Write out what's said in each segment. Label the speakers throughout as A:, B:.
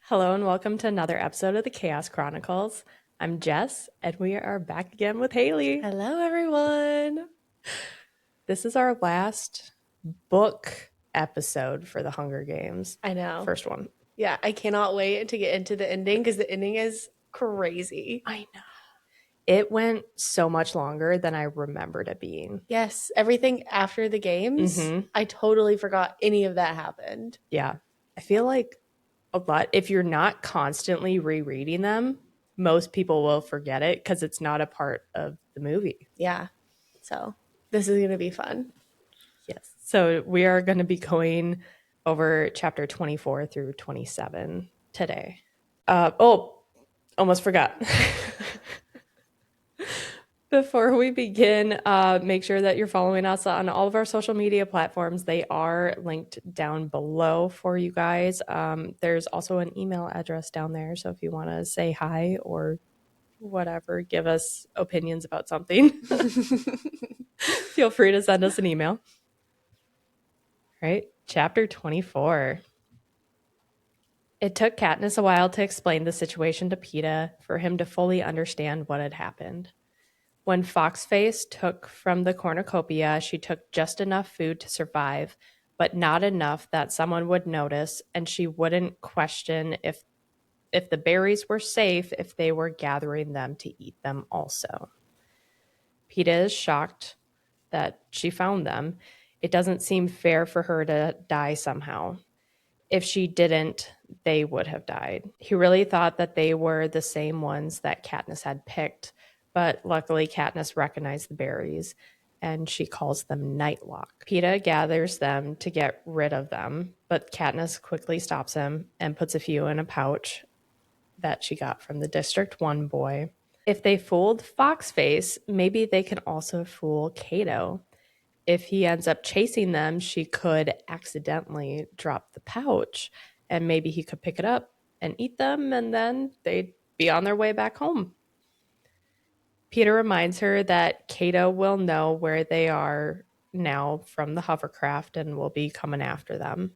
A: Hello and welcome to another episode of the Chaos Chronicles. I'm Jess, and we are back again with Haley.
B: Hello, everyone.
A: This is our last book episode for the Hunger Games.
B: I know.
A: First one.
B: Yeah, I cannot wait to get into the ending because the ending is crazy.
A: I know. It went so much longer than I remembered it being.
B: Yes, everything after the games, I totally forgot any of that happened.
A: Yeah. I feel like a lot, if you're not constantly rereading them, most people will forget it because it's not a part of the movie.
B: Yeah, so this is going to be fun.
A: Yes. So we are going to be going over chapter 24 through 27 today. Almost forgot. Before we begin, make sure that you're following us on all of our social media platforms. They are linked down below for you guys. There's also an email address down there. So if you want to say hi or whatever, give us opinions about something, feel free to send us an email. All right, chapter 24. It took Katniss a while to explain the situation to Peeta for him to fully understand what had happened. When Foxface took from the cornucopia, she took just enough food to survive, but not enough that someone would notice, and she wouldn't question if the berries were safe if they were gathering them to eat them also. Peeta is shocked that she found them. It doesn't seem fair for her to die somehow. If she didn't, they would have died. He really thought that they were the same ones that Katniss had picked, but luckily Katniss recognized the berries, and she calls them Nightlock. Peeta gathers them to get rid of them, but Katniss quickly stops him and puts a few in a pouch that she got from the District 1 boy. If they fooled Foxface, maybe they can also fool Cato. If he ends up chasing them, she could accidentally drop the pouch, and maybe he could pick it up and eat them, and then they'd be on their way back home. Peeta reminds her that Cato will know where they are now from the hovercraft and will be coming after them.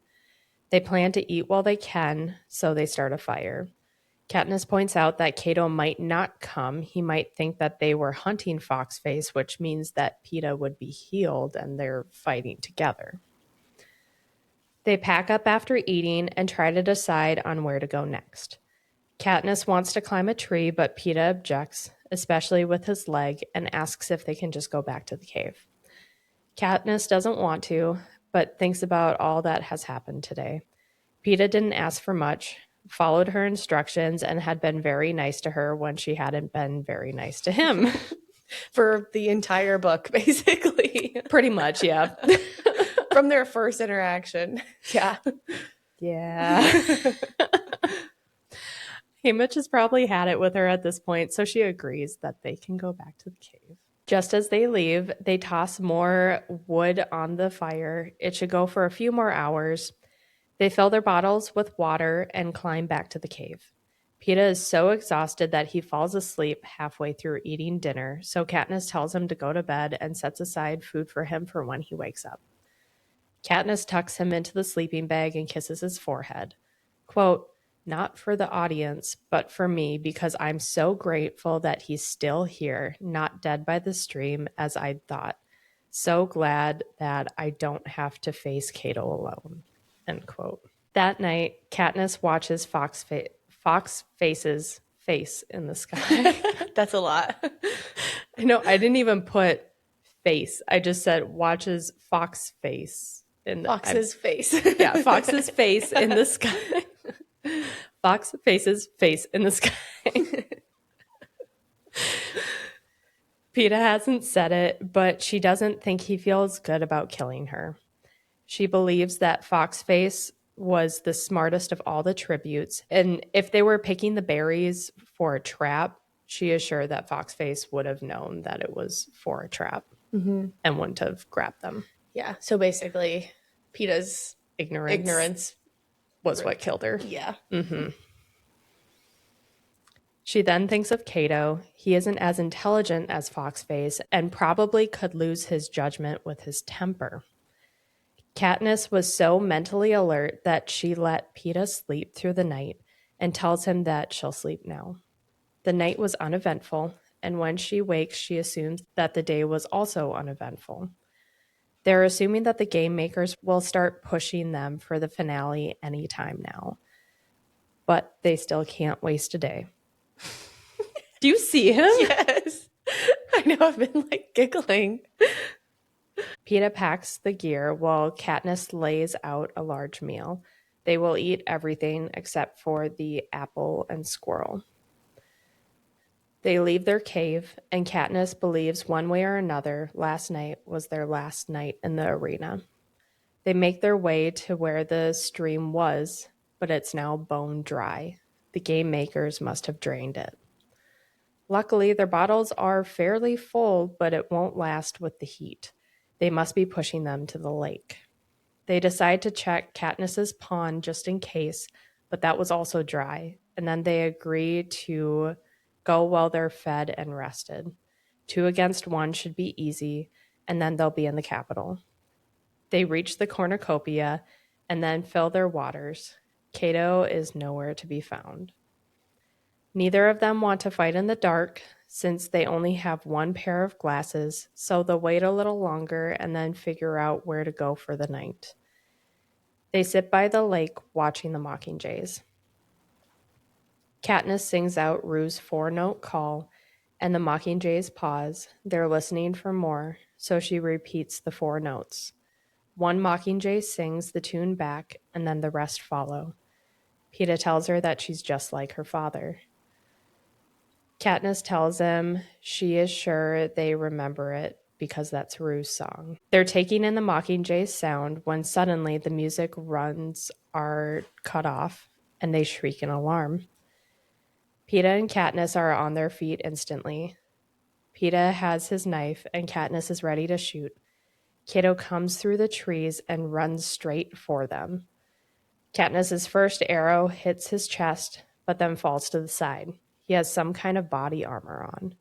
A: They plan to eat while they can, so they start a fire. Katniss points out that Cato might not come. He might think that they were hunting Foxface, which means that Peeta would be healed and they're fighting together. They pack up after eating and try to decide on where to go next. Katniss wants to climb a tree, but Peeta objects, especially with his leg, and asks if they can just go back to the cave. Katniss doesn't want to, but thinks about all that has happened today. Peeta didn't ask for much, followed her instructions, and had been very nice to her when she hadn't been very nice to him.
B: For the entire book, basically.
A: Pretty much, yeah.
B: From their first interaction. Yeah.
A: Yeah. Haymitch has probably had it with her at this point, so she agrees that they can go back to the cave. Just as they leave, they toss more wood on the fire. It should go for a few more hours. They fill their bottles with water and climb back to the cave. Peeta is so exhausted that he falls asleep halfway through eating dinner, so Katniss tells him to go to bed and sets aside food for him for when he wakes up. Katniss tucks him into the sleeping bag and kisses his forehead. Quote, "Not for the audience, but for me, because I'm so grateful that he's still here, not dead by the stream as I'd thought. So glad that I don't have to face Cato alone." End quote. That night, Katniss watches Foxface's face in the sky.
B: That's a lot.
A: I know, I didn't even put face. I just said watches Foxface.
B: Fox's face.
A: Yeah, Fox's face in the sky. Foxface's face in the sky. Peeta hasn't said it, but she doesn't think he feels good about killing her. She believes that Foxface was the smartest of all the tributes, and if they were picking the berries for a trap, she is sure that Foxface would have known that it was for a trap and wouldn't have grabbed them.
B: Yeah, so basically, Peeta's ignorance
A: was what killed her.
B: Yeah.
A: She then thinks of Cato. He isn't as intelligent as Foxface and probably could lose his judgment with his temper. Katniss was so mentally alert that she let Peeta sleep through the night and tells him that she'll sleep now. The night was uneventful, and when she wakes, she assumes that the day was also uneventful. They're assuming that the game makers will start pushing them for the finale anytime now. But they still can't waste a day. Do you see him?
B: Yes. I know, I've been like giggling.
A: Peeta packs the gear while Katniss lays out a large meal. They will eat everything except for the apple and squirrel. They leave their cave, and Katniss believes one way or another last night was their last night in the arena. They make their way to where the stream was, but it's now bone dry. The game makers must have drained it. Luckily, their bottles are fairly full, but it won't last with the heat. They must be pushing them to the lake. They decide to check Katniss's pond just in case, but that was also dry, and then they agree to go while they're fed and rested. 2 against 1 should be easy, and then they'll be in the capital. They reach the cornucopia and then fill their waters. Cato is nowhere to be found. Neither of them want to fight in the dark since they only have one pair of glasses, so they'll wait a little longer and then figure out where to go for the night. They sit by the lake watching the mockingjays. Katniss sings out Rue's 4-note call, and the mockingjays pause. They're listening for more, so she repeats the 4 notes. One mockingjay sings the tune back, and then the rest follow. Peeta tells her that she's just like her father. Katniss tells him she is sure they remember it because that's Rue's song. They're taking in the mockingjays' sound when suddenly the music runs are cut off, and they shriek in alarm. Peeta and Katniss are on their feet instantly. Peeta has his knife, and Katniss is ready to shoot. Cato comes through the trees and runs straight for them. Katniss's first arrow hits his chest, but then falls to the side. He has some kind of body armor on.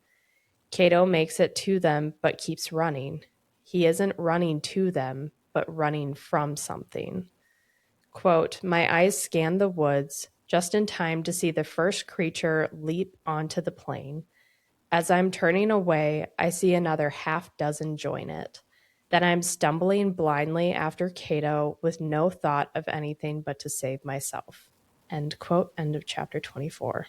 A: Cato makes it to them, but keeps running. He isn't running to them, but running from something. Quote, "My eyes scanned the woods just in time to see the first creature leap onto the plain. As I'm turning away, I see another half-dozen join it. Then I'm stumbling blindly after Cato with no thought of anything but to save myself." End quote. End of chapter 24.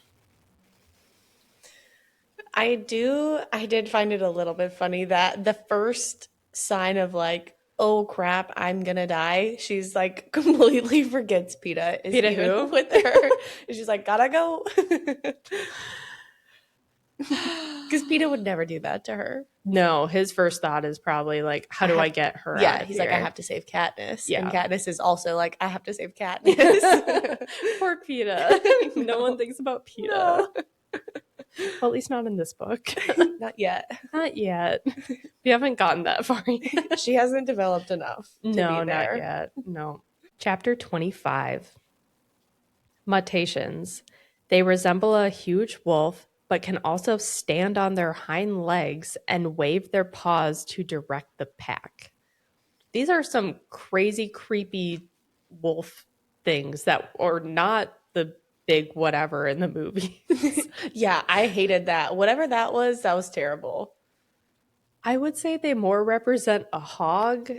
B: I did find it a little bit funny that the first sign of like, oh crap, I'm gonna die, she's like completely forgets Peeta is
A: Peeta
B: even
A: who?
B: with her. And she's like, gotta go. Because Peeta would never do that to her.
A: No, his first thought is probably like, how do I get her out of
B: he's
A: here?
B: like, I have to save Katniss.
A: Yeah.
B: And Katniss is also like, I have to save Katniss.
A: Poor Peeta. No one thinks about Peeta.
B: No.
A: Well, at least not in this book.
B: Not yet.
A: Not yet. We haven't gotten that far yet.
B: She hasn't developed enough to be there.
A: Not yet. No. Chapter 25. Mutations. They resemble a huge wolf, but can also stand on their hind legs and wave their paws to direct the pack. These are some crazy, creepy wolf things that are not the big whatever in the movie.
B: Yeah, I hated that. Whatever that was terrible.
A: I would say they more represent a hog.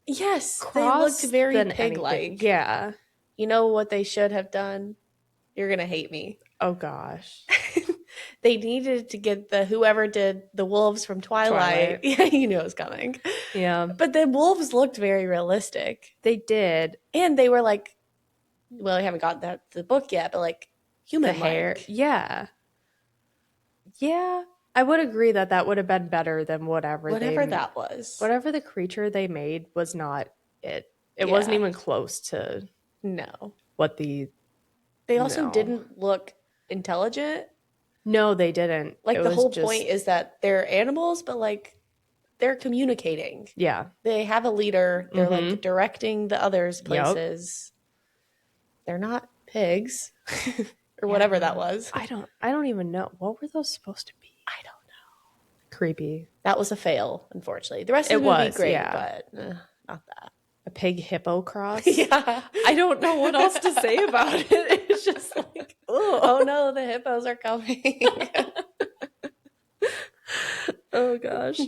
B: Yes, they looked very pig-like.
A: Anything. Yeah.
B: You know what they should have done? You're going to hate me.
A: Oh, gosh.
B: They needed to get whoever did the wolves from Twilight. Yeah, you knew it was coming.
A: Yeah.
B: But the wolves looked very realistic.
A: They did.
B: And they were like, well, I haven't got the book yet, but like human hair.
A: Yeah. Yeah. I would agree that would have been better than whatever
B: that was.
A: Whatever the creature they made was not it. It wasn't even close to what They
B: also didn't look intelligent.
A: No, they didn't.
B: Like the whole point is that they're animals, but like they're communicating.
A: Yeah.
B: They have a leader. They're like directing the others places. Yep. They're not pigs or whatever that was.
A: I don't even know. What were those supposed to be?
B: I don't know.
A: Creepy.
B: That was a fail, unfortunately. The rest of the movie great, but not that.
A: A pig hippo cross?
B: Yeah.
A: I don't know what else to say about it. It's just like,
B: Oh no, the hippos are coming.
A: Oh gosh.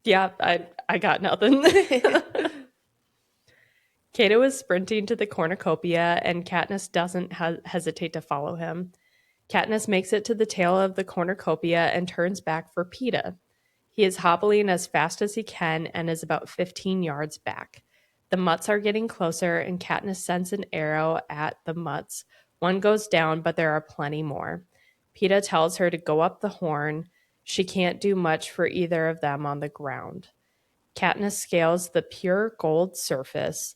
A: Yeah, I got nothing. Cato is sprinting to the cornucopia, and Katniss doesn't hesitate to follow him. Katniss makes it to the tail of the cornucopia and turns back for Peeta. He is hobbling as fast as he can and is about 15 yards back. The mutts are getting closer, and Katniss sends an arrow at the mutts. One goes down, but there are plenty more. Peeta tells her to go up the horn. She can't do much for either of them on the ground. Katniss scales the pure gold surface.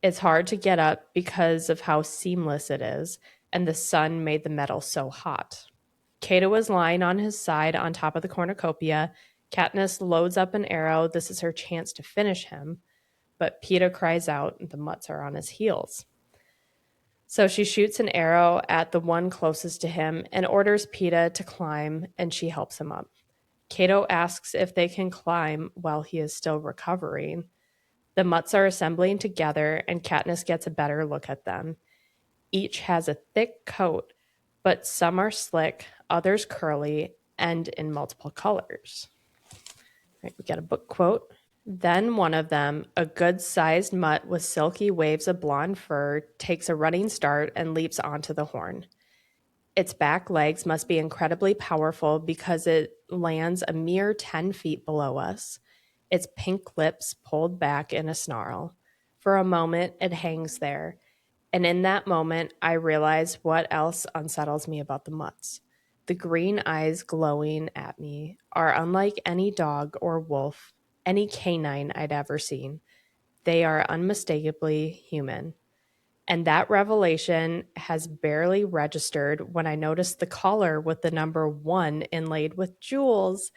A: It's hard to get up because of how seamless it is, and the sun made the metal so hot. Cato was lying on his side on top of the cornucopia. Katniss loads up an arrow. This is her chance to finish him. But Peeta cries out, and the mutts are on his heels. So she shoots an arrow at the one closest to him and orders Peeta to climb, and she helps him up. Cato asks if they can climb while he is still recovering. The mutts are assembling together, and Katniss gets a better look at them. Each has a thick coat, but some are slick, others curly, and in multiple colors. Right, we got a book quote. Then one of them, a good-sized mutt with silky waves of blonde fur, takes a running start and leaps onto the horn. Its back legs must be incredibly powerful because it lands a mere 10 feet below us. Its pink lips pulled back in a snarl. For a moment, it hangs there. And in that moment, I realize what else unsettles me about the mutts. The green eyes glowing at me are unlike any dog or wolf, any canine I'd ever seen. They are unmistakably human. And that revelation has barely registered when I noticed the collar with the number 1 inlaid with jewels.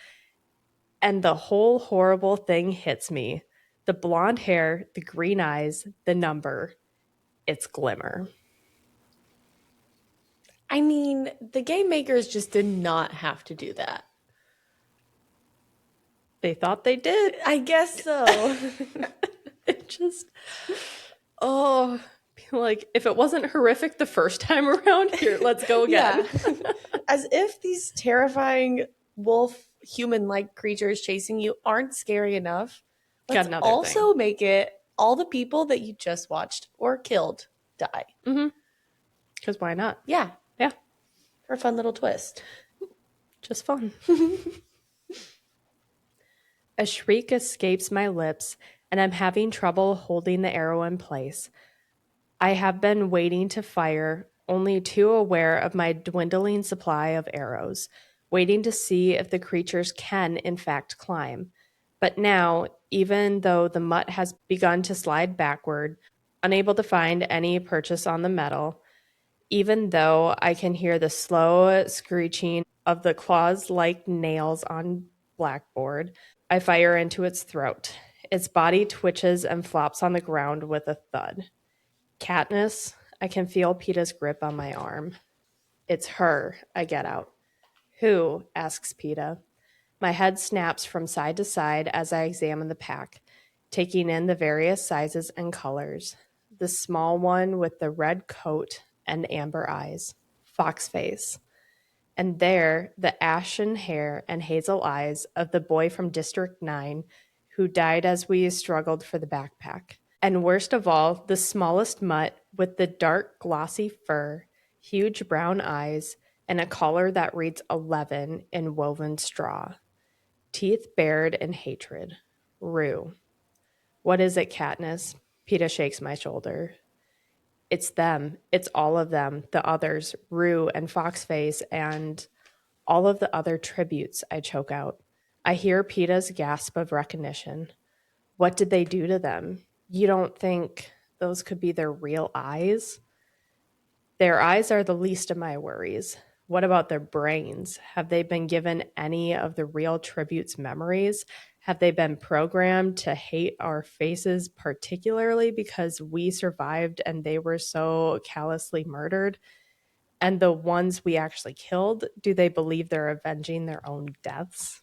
A: And the whole horrible thing hits me. The blonde hair, the green eyes, the number. It's Glimmer.
B: I mean, the game makers just did not have to do that.
A: They thought they did.
B: I guess so.
A: It just, oh, like if it wasn't horrific the first time around, here, let's go again.
B: Yeah. As if these terrifying wolf human like creatures chasing you aren't scary enough. Let's also make it all the people that you just watched or killed die.
A: Because why not?
B: Yeah.
A: Yeah.
B: For a fun little twist.
A: Just fun. A shriek escapes my lips, and I'm having trouble holding the arrow in place. I have been waiting to fire, only too aware of my dwindling supply of arrows, waiting to see if the creatures can, in fact, climb. But now, even though the mutt has begun to slide backward, unable to find any purchase on the metal, even though I can hear the slow screeching of the claws-like nails on blackboard, I fire into its throat. Its body twitches and flops on the ground with a thud. Katniss, I can feel Peeta's grip on my arm. It's her, I get out. Who? Asks Peeta. My head snaps from side to side as I examine the pack, taking in the various sizes and colors. The small one with the red coat and amber eyes. Foxface. And there, the ashen hair and hazel eyes of the boy from District 9 who died as we struggled for the backpack. And worst of all, the smallest mutt with the dark, glossy fur, huge brown eyes, and a collar that reads 11 in woven straw. Teeth bared in hatred. Rue. What is it, Katniss? Peeta shakes my shoulder. It's them. It's all of them. The others, Rue and Foxface, and all of the other tributes, I choke out. I hear Peeta's gasp of recognition. What did they do to them? You don't think those could be their real eyes? Their eyes are the least of my worries. What about their brains? Have they been given any of the real tributes' memories? Have they been programmed to hate our faces, particularly because we survived and they were so callously murdered? And the ones we actually killed, do they believe they're avenging their own deaths?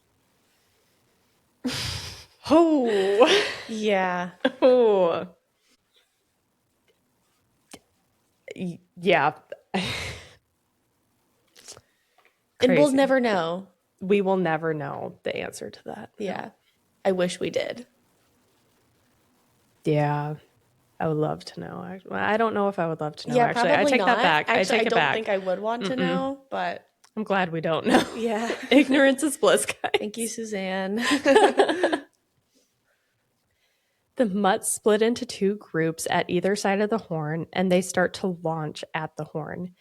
A: Oh,
B: yeah.
A: Oh. Yeah.
B: And we'll never know.
A: We will never know the answer to that.
B: Yeah. I wish we did.
A: Yeah. I would love to know. I don't know if I would love to know.
B: Yeah,
A: actually,
B: probably
A: I take
B: not.
A: that back.
B: Actually, I don't think I would want to know, but
A: I'm glad we don't know.
B: Yeah.
A: Ignorance is bliss, guys.
B: Thank you, Suzanne.
A: The mutts split into two groups at either side of the horn, and they start to launch at the horn.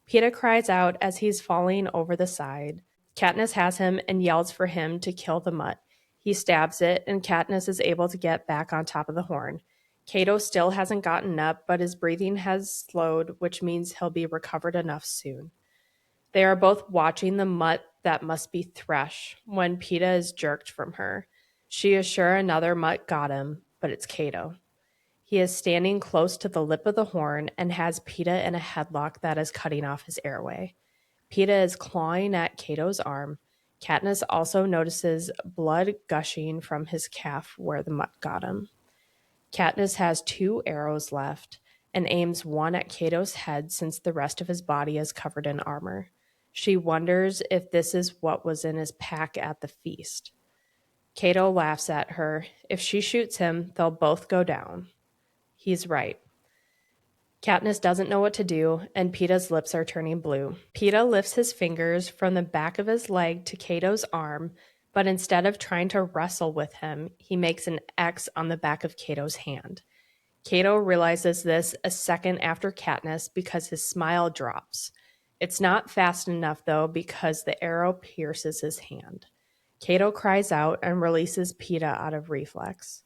A: Peeta cries out as he's falling over the side. Katniss has him and yells for him to kill the mutt. He stabs it, and Katniss is able to get back on top of the horn. Cato still hasn't gotten up, but his breathing has slowed, which means he'll be recovered enough soon. They are both watching the mutt that must be Thresh when Peeta is jerked from her. She is sure another mutt got him, but it's Cato. He is standing close to the lip of the horn and has Peeta in a headlock that is cutting off his airway. Peeta is clawing at Cato's arm. Katniss also notices blood gushing from his calf where the mutt got him. Katniss has 2 arrows left and aims one at Cato's head since the rest of his body is covered in armor. She wonders if this is what was in his pack at the feast. Cato laughs at her. If she shoots him, they'll both go down. He's right. Katniss doesn't know what to do, and Peeta's lips are turning blue. Peeta lifts his fingers from the back of his leg to Cato's arm, but instead of trying to wrestle with him, he makes an X on the back of Cato's hand. Cato realizes this a second after Katniss because his smile drops. It's not fast enough, though, because the arrow pierces his hand. Cato cries out and releases Peeta out of reflex.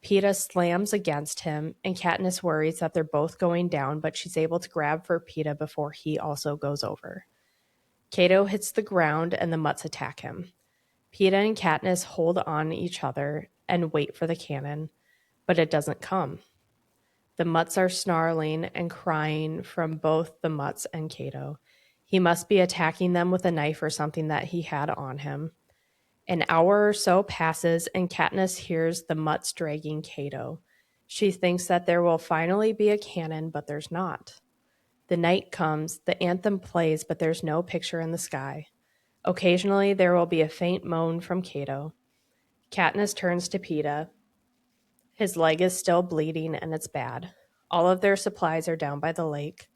A: Peeta slams against him, and Katniss worries that they're both going down, but she's able to grab for Peeta before he also goes over. Cato hits the ground, and the mutts attack him. Peeta and Katniss hold on each other and wait for the cannon, but it doesn't come. The mutts are snarling and crying from both the mutts and Cato. He must be attacking them with a knife or something that he had on him. An hour or so passes, and Katniss hears the mutts dragging Cato. She thinks that there will finally be a cannon, but there's not. The night comes, the anthem plays, but there's no picture in the sky. Occasionally, there will be a faint moan from Cato. Katniss turns to Peeta. His leg is still bleeding, and it's bad. All of their supplies are down by the lake.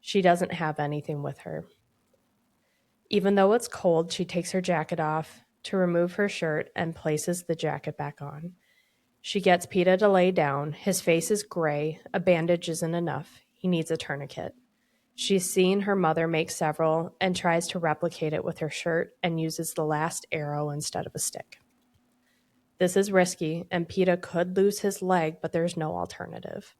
A: She doesn't have anything with her. Even though it's cold, she takes her jacket off to remove her shirt and places the jacket back on. She gets Peeta to lay down. His face is gray. A bandage isn't enough. He needs a tourniquet. She's seen her mother make several and tries to replicate it with her shirt and uses the last arrow instead of a stick. This is risky, and Peeta could lose his leg, but there's no alternative.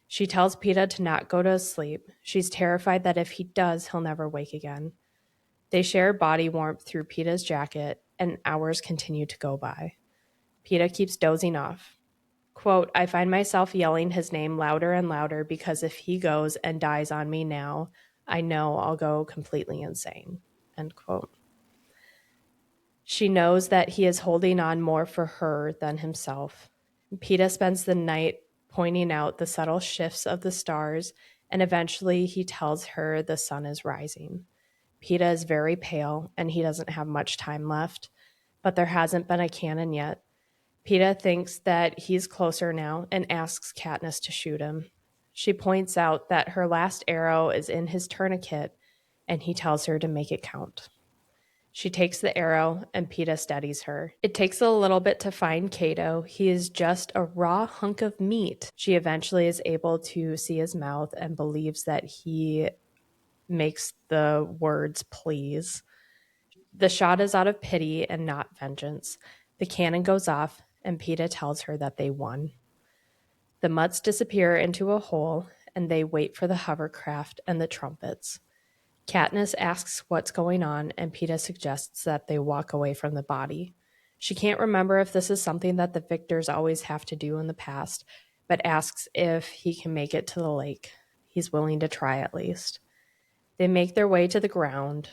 A: She tells Peeta to not go to sleep. She's terrified that if he does, he'll never wake again. They share body warmth through Peeta's jacket, and hours continue to go by. Peeta keeps dozing off. Quote, I find myself yelling his name louder and louder because if he goes and dies on me now, I know I'll go completely insane. End quote. She knows that he is holding on more for her than himself. Peeta spends the night pointing out the subtle shifts of the stars, and eventually he tells her the sun is rising. Peeta is very pale, and he doesn't have much time left, but there hasn't been a cannon yet. Peeta thinks that he's closer now and asks Katniss to shoot him. She points out that her last arrow is in his tourniquet, and he tells her to make it count. She takes the arrow, and Peeta steadies her. It takes a little bit to find Cato. He is just a raw hunk of meat. She eventually is able to see his mouth and believes that he makes the words please. The shot is out of pity and not vengeance. The cannon goes off, and Peeta tells her that they won. The mutts disappear into a hole, and they wait for the hovercraft and the trumpets. Katniss asks what's going on, and Peeta suggests that they walk away from the body. She can't remember if this is something that the victors always have to do in the past, but asks if he can make it to the lake. He's willing to try at least. They make their way to the ground,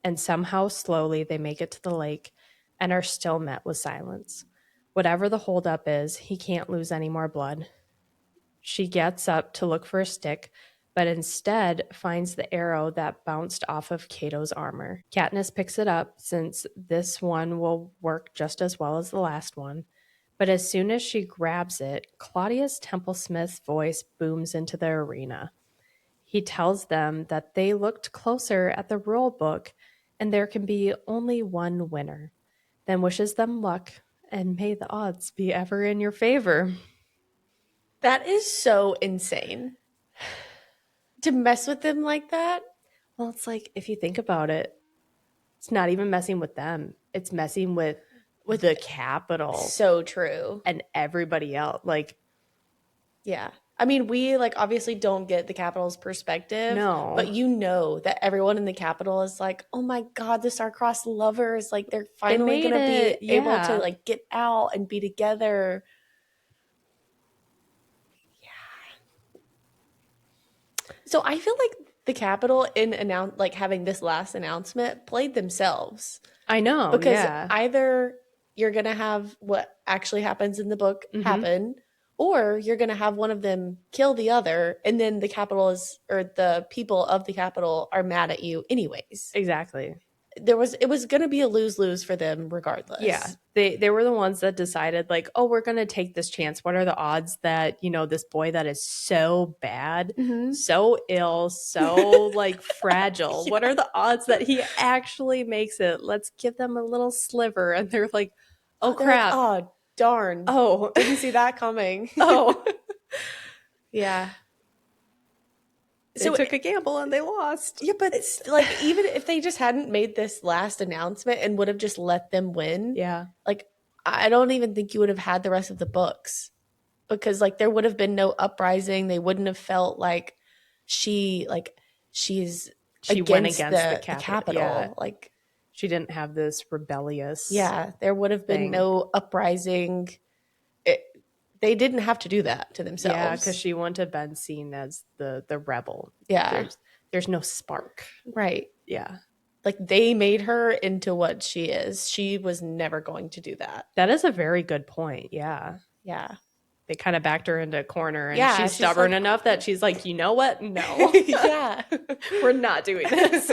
A: and somehow slowly they make it to the lake and are still met with silence. Whatever the holdup is, he can't lose any more blood. She gets up to look for a stick, but instead finds the arrow that bounced off of Cato's armor. Katniss picks it up since this one will work just as well as the last one. But as soon as she grabs it, Claudius Templesmith's voice booms into the arena. He tells them that they looked closer at the rule book and there can be only one winner, then wishes them luck and may the odds be ever in your favor.
B: That is so insane. To mess with them like that?
A: Well, it's like, if you think about it, it's not even messing with them. It's messing with the Capitol.
B: So true.
A: And everybody else. Like,
B: yeah. I mean, we like obviously don't get the Capitol's perspective.
A: No.
B: But you know that everyone in the Capitol is like, oh my God, the star-crossed lovers. Like they're finally going to be able to like get out and be together. Yeah. So I feel like the Capitol in like having this last announcement played themselves.
A: I know.
B: Because either you're going to have what actually happens in the book happen, or you're going to have one of them kill the other, and then the Capitol or the people of the Capitol are mad at you anyways.
A: Exactly.
B: It was going to be a lose-lose for them regardless.
A: Yeah. They were the ones that decided like, oh, we're going to take this chance. What are the odds that, this boy that is so bad, so ill, so like fragile, what are the odds that he actually makes it? Let's give them a little sliver. And they're like, oh, crap.
B: Like, oh, darn.
A: Oh.
B: Didn't see that coming.
A: Oh.
B: Yeah.
A: They took a gamble and they lost.
B: Yeah, but it's like even if they just hadn't made this last announcement and would have just let them win, like I don't even think you would have had the rest of the books, because like there would have been no uprising. They wouldn't have felt like she's went against the Capitol.
A: Yeah.
B: Like
A: she didn't have this rebellious.
B: Yeah, there would have been no uprising. They didn't have to do that to themselves.
A: Yeah, because she wouldn't have been seen as the rebel.
B: Yeah.
A: There's no spark.
B: Right.
A: Yeah.
B: Like they made her into what she is. She was never going to do that.
A: That is a very good point. Yeah.
B: Yeah.
A: They kind of backed her into a corner and she's stubborn enough that she's like, you know what? No.
B: Yeah.
A: We're not doing this.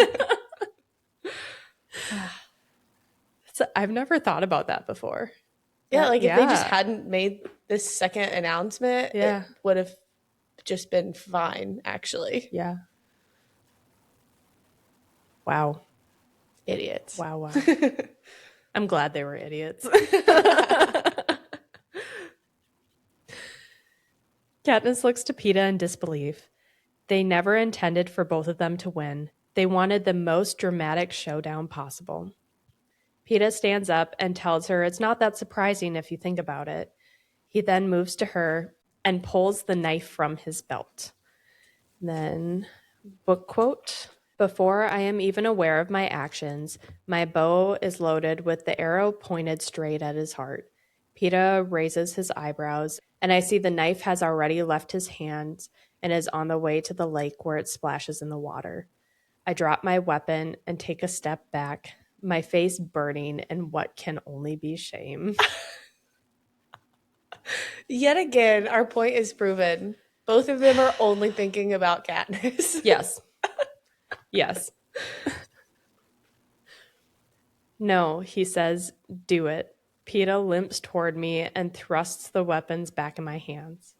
A: I've never thought about that before.
B: Yeah, like if they just hadn't made this second announcement, it would have just been fine, actually.
A: Yeah. Wow.
B: Idiots.
A: Wow. I'm glad they were idiots. Katniss looks to Peeta in disbelief. They never intended for both of them to win. They wanted the most dramatic showdown possible. Peeta stands up and tells her it's not that surprising if you think about it. He then moves to her and pulls the knife from his belt. Then, book quote, "Before I am even aware of my actions, my bow is loaded with the arrow pointed straight at his heart." Peeta raises his eyebrows, and I see the knife has already left his hands and is on the way to the lake where it splashes in the water. I drop my weapon and take a step back, my face burning in what can only be shame.
B: Yet again, our point is proven. Both of them are only thinking about Katniss.
A: Yes. Yes. "No," he says, "do it." Peeta limps toward me and thrusts the weapons back in my hands.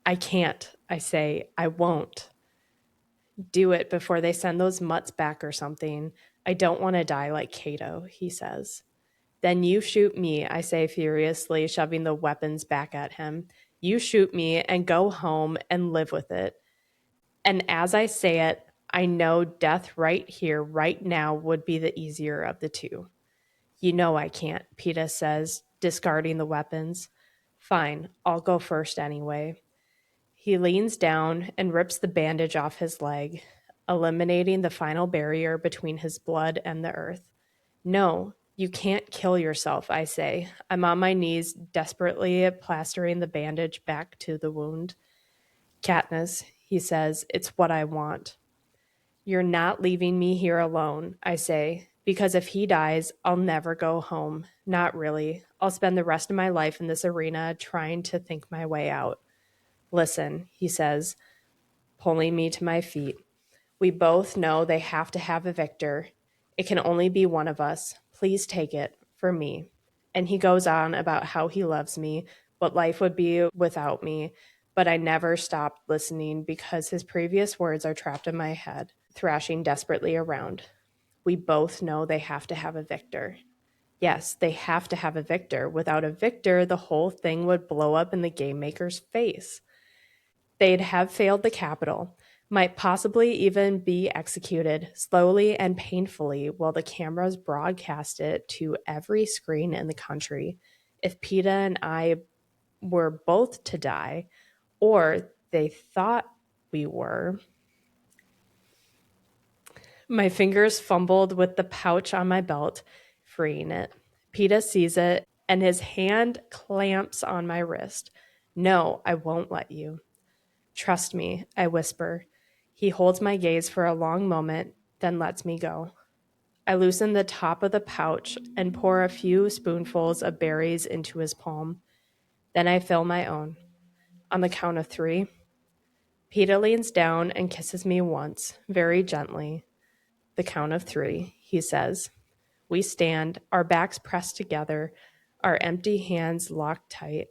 A: "I can't," I say. "I won't." "Do it before they send those mutts back or something. I don't want to die like Cato," he says. "Then you shoot me," I say furiously, shoving the weapons back at him. "You shoot me and go home and live with it." And as I say it, I know death right here, right now, would be the easier of the two. "You know I can't," Peeta says, discarding the weapons. "Fine, I'll go first anyway." He leans down and rips the bandage off his leg, eliminating the final barrier between his blood and the earth. "No, you can't kill yourself," I say. I'm on my knees, desperately plastering the bandage back to the wound. "Katniss," he says, "it's what I want." "You're not leaving me here alone," I say, "because if he dies, I'll never go home. Not really. I'll spend the rest of my life in this arena trying to think my way out." "Listen," he says, pulling me to my feet. We both know they have to have a victor. It can only be one of us. Please take it for me. And he goes on about how he loves me, what life would be without me. But I never stopped listening because his previous words are trapped in my head, thrashing desperately around. We both know they have to have a victor. Yes, they have to have a victor. Without a victor, the whole thing would blow up in the game maker's face. They'd have failed the Capitol, might possibly even be executed slowly and painfully while the cameras broadcast it to every screen in the country. If Peeta and I were both to die, or they thought we were. My fingers fumbled with the pouch on my belt, freeing it. Peeta sees it, and his hand clamps on my wrist. No, I won't let you. Trust me, I whisper. He holds my gaze for a long moment, then lets me go. I loosen the top of the pouch and pour a few spoonfuls of berries into his palm. Then I fill my own. On the count of 3, Peeta leans down and kisses me once, very gently. The count of 3, he says. We stand, our backs pressed together, our empty hands locked tight.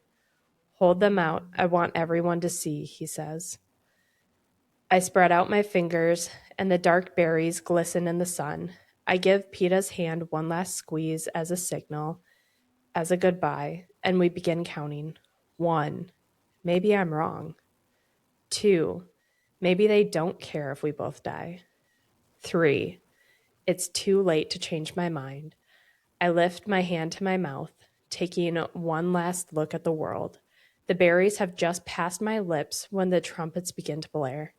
A: Hold them out. I want everyone to see, he says. I spread out my fingers, and the dark berries glisten in the sun. I give Peeta's hand one last squeeze as a signal, as a goodbye, and we begin counting. 1, maybe I'm wrong. 2, maybe they don't care if we both die. 3, it's too late to change my mind. I lift my hand to my mouth, taking one last look at the world. The berries have just passed my lips when the trumpets begin to blare.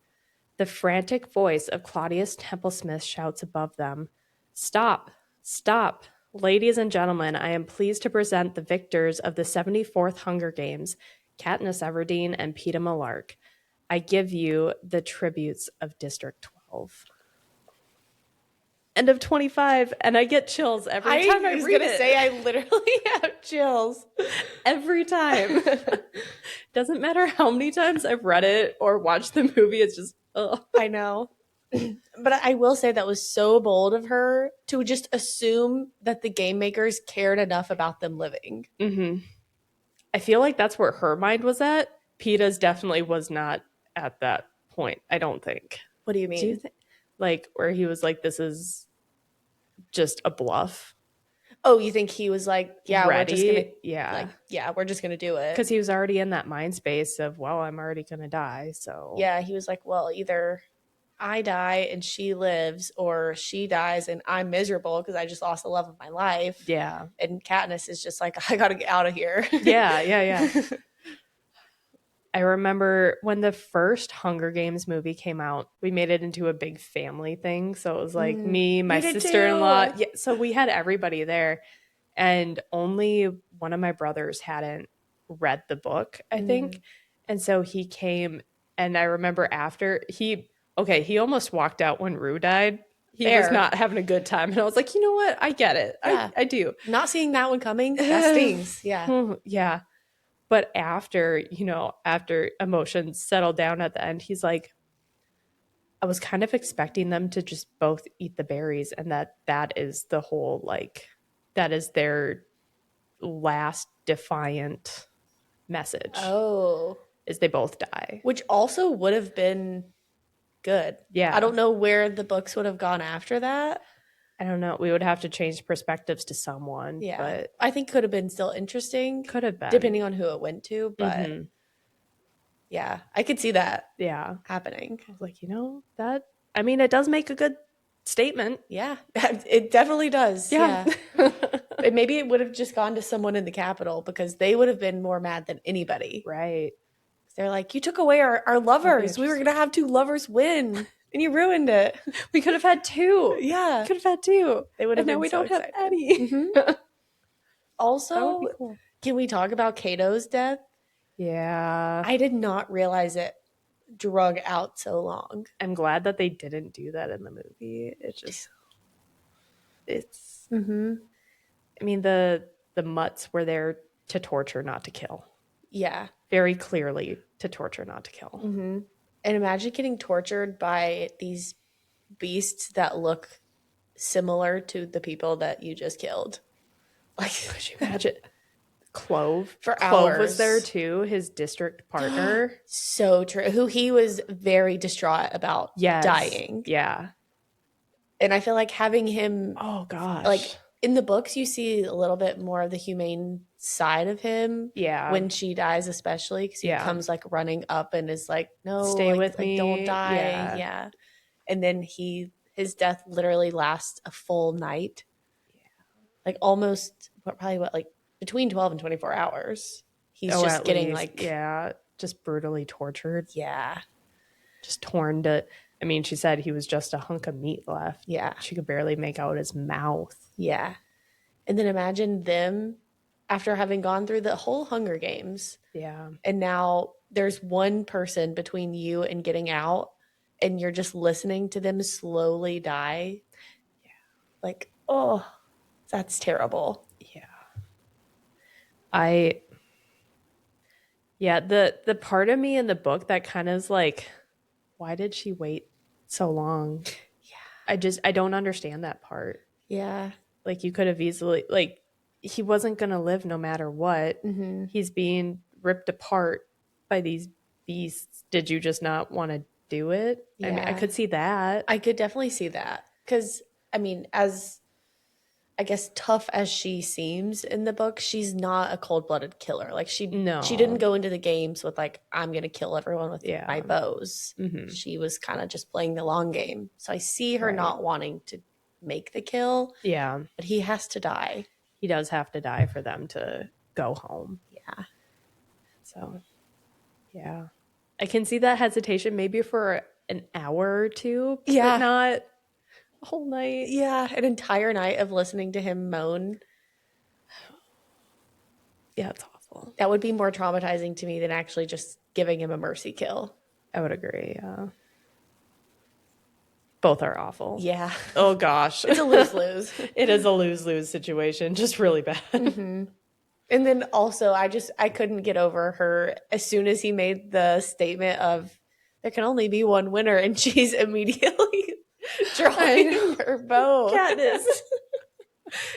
A: The frantic voice of Claudius Templesmith shouts above them, Stop! Stop! Ladies and gentlemen, I am pleased to present the victors of the 74th Hunger Games, Katniss Everdeen and Peeta Mellark. I give you the tributes of District 12. End of 25, and I get chills every time I read it. I was going to
B: say, I literally have chills.
A: Every time. Doesn't matter how many times I've read it or watched the movie, it's just, ugh.
B: I know. But I will say that was so bold of her to just assume that the game makers cared enough about them living.
A: Mm-hmm. I feel like that's where her mind was at. Peeta's definitely was not at that point, I don't think.
B: What do you mean?
A: Like, where he was like, this is just a bluff.
B: Oh, you think he was like, yeah,
A: ready?
B: We're just gonna,
A: yeah,
B: we're just gonna do it
A: because he was already in that mind space of, well, I'm already gonna die. So
B: yeah, he was like, well, either I die and she lives, or she dies and I'm miserable because I just lost the love of my life.
A: Yeah,
B: and Katniss is just like, I gotta get out of here.
A: yeah. I remember when the first Hunger Games movie came out, we made it into a big family thing. So it was like me, my sister-in-law. Yeah, so we had everybody there. And only one of my brothers hadn't read the book, I think. And so he came, and I remember after he almost walked out when Rue died. He was not having a good time. And I was like, you know what? I get it. Yeah. I do.
B: Not seeing that one coming, that stings. Yeah.
A: Yeah. But after emotions settled down at the end, he's like, I was kind of expecting them to just both eat the berries, and that is the whole, like, that is their last defiant message.
B: Oh.
A: Is they both die.
B: Which also would have been good.
A: Yeah.
B: I don't know where the books would have gone after that.
A: I don't know. We would have to change perspectives to someone.
B: Yeah.
A: But
B: I think could have been still interesting.
A: Could have been.
B: Depending on who it went to. But yeah, I could see that happening.
A: I was like, that, I mean, it does make a good statement.
B: Yeah, it definitely does. Yeah. Maybe it would have just gone to someone in the Capitol because they would have been more mad than anybody.
A: Right.
B: They're like, you took away our lovers. We were going to have 2 lovers win. And you ruined it.
A: We could have had 2.
B: Yeah.
A: Could have had 2.
B: They would have been
A: now we
B: so
A: don't
B: excited.
A: have any.
B: Also, cool. Can we talk about Cato's death?
A: Yeah.
B: I did not realize it drug out so long.
A: I'm glad that they didn't do that in the movie. It's I mean, the mutts were there to torture, not to kill.
B: Yeah.
A: Very clearly to torture, not to kill.
B: And imagine getting tortured by these beasts that look similar to the people that you just killed.
A: Like, could you imagine? Clove.
B: For
A: Clove
B: hours.
A: was there too, his district partner.
B: So true. Who he was very distraught about dying.
A: Yeah.
B: And I feel like having him,
A: oh gosh,
B: like in the books you see a little bit more of the humane side of him.
A: Yeah.
B: When she dies, especially because he comes like running up and is like, no,
A: stay with me,
B: don't die. Yeah. And then his death literally lasts a full night. Yeah. Like almost like between 12 and 24 hours. He's just getting
A: least. Just brutally tortured.
B: Yeah.
A: Just torn to, I mean, she said he was just a hunk of meat left.
B: Yeah.
A: She could barely make out his mouth.
B: Yeah. And then imagine them after having gone through the whole Hunger Games.
A: Yeah.
B: And now there's one person between you and getting out, and you're just listening to them slowly die. Yeah. Like, oh, that's terrible.
A: Yeah. The part of me in the book that kind of is like, why did she wait so long? Yeah. I don't understand that part.
B: Yeah.
A: Like, you could have easily, like, he wasn't going to live no matter what.
B: Mm-hmm.
A: He's being ripped apart by these beasts. Did you just not want to do it? Yeah. I mean, I could see that.
B: I could definitely see that. Because, I mean, as I guess tough as she seems in the book, she's not a cold-blooded killer. Like she didn't go into the games with like, I'm gonna kill everyone with my bows. Mm-hmm. She was kind of just playing the long game. So I see her not wanting to make the kill.
A: Yeah.
B: But he has to die.
A: He does have to die for them to go home.
B: Yeah.
A: So yeah. I can see that hesitation maybe for an hour or two, but not a whole night.
B: Yeah, an entire night of listening to him moan.
A: Yeah, it's awful.
B: That would be more traumatizing to me than actually just giving him a mercy kill.
A: I would agree, yeah. Both are awful.
B: Yeah.
A: Oh, gosh.
B: It's a lose-lose.
A: It is a lose-lose situation. Just really bad.
B: Mm-hmm. And then also, I couldn't get over her as soon as he made the statement of, there can only be one winner, and she's immediately drawing her bow.
A: Katniss.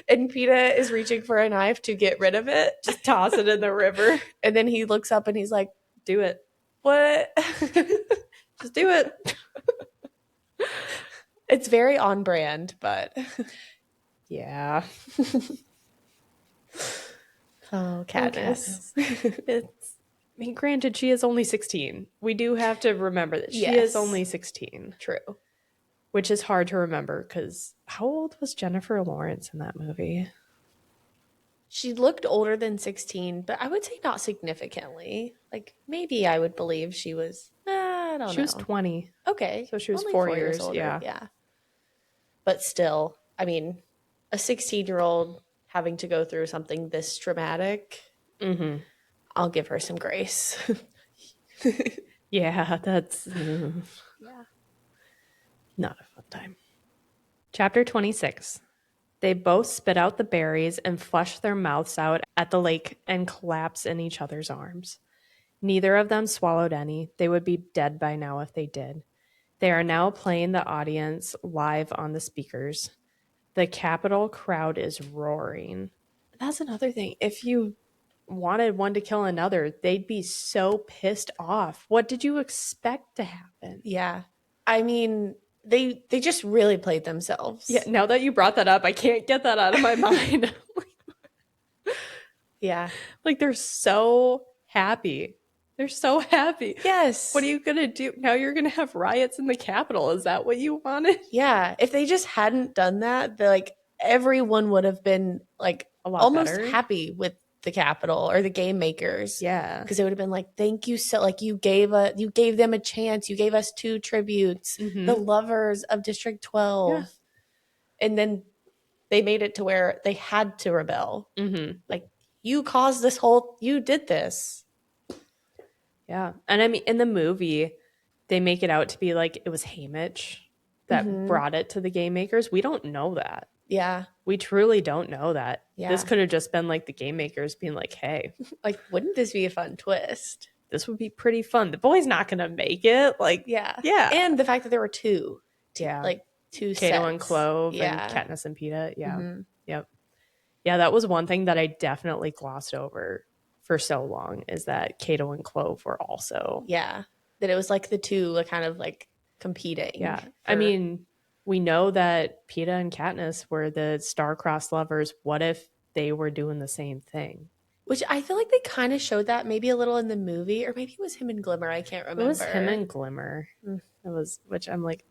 B: And Peeta is reaching for a knife to get rid of it.
A: Just toss it in the river.
B: And then he looks up and he's like,
A: do it.
B: What?
A: Just do it.
B: It's very on brand, but
A: yeah.
B: Oh, Katniss.
A: I mean, granted, she is only 16. We do have to remember that she is only 16.
B: True.
A: Which is hard to remember because how old was Jennifer Lawrence in that movie?
B: She looked older than 16, but I would say not significantly. Like, maybe I would believe she was, I don't know.
A: She was 20.
B: Okay.
A: So she was 4 years older.
B: Yeah. But still, I mean, a 16-year-old having to go through something this traumatic, I'll give her some grace.
A: Yeah, that's not a fun time. Chapter 26. They both spit out the berries and flush their mouths out at the lake and collapse in each other's arms. Neither of them swallowed any. They would be dead by now if they did. They are now playing the audience live on the speakers. The Capitol crowd is roaring. That's another thing. If you wanted one to kill another, they'd be so pissed off. What did you expect to happen?
B: Yeah. I mean, they just really played themselves.
A: Yeah, now that you brought that up, I can't get that out of my mind.
B: Yeah.
A: Like, they're so happy. They're so happy.
B: Yes.
A: What are you going to do? Now you're going to have riots in the Capitol. Is that what you wanted?
B: Yeah. If they just hadn't done that, everyone would have been like
A: a lot
B: almost
A: better.
B: Happy with the Capitol or the game makers.
A: Yeah.
B: Because they would have been like, thank you so, like, you gave them a chance. You gave us 2 tributes, the lovers of District 12. Yeah. And then they made it to where they had to rebel. Like, you caused this you did this.
A: Yeah. And I mean, in the movie, they make it out to be like it was Haymitch that brought it to the game makers. We don't know that.
B: Yeah.
A: We truly don't know that.
B: Yeah.
A: This could have just been like the game makers being like, hey.
B: Like, wouldn't this be a fun twist?
A: this would be pretty fun. The boy's not going to make it. Like,
B: yeah.
A: Yeah.
B: And the fact that there were two
A: Yeah.
B: like two
A: Cato
B: sets.
A: and Clove
B: Yeah.
A: and Katniss and Peeta. Yeah. Yep. Yeah, that was one thing that I definitely glossed over for so long, is that Cato and Clove were also.
B: Yeah. That it was like the two like kind of like competing.
A: Yeah. I mean, we know that Peeta and Katniss were the star-crossed lovers. What if they were doing the same thing?
B: Which I feel like they kind of showed that maybe a little in the movie, or maybe it was him and Glimmer. I can't remember.
A: It was him and Glimmer. It was, which I'm like,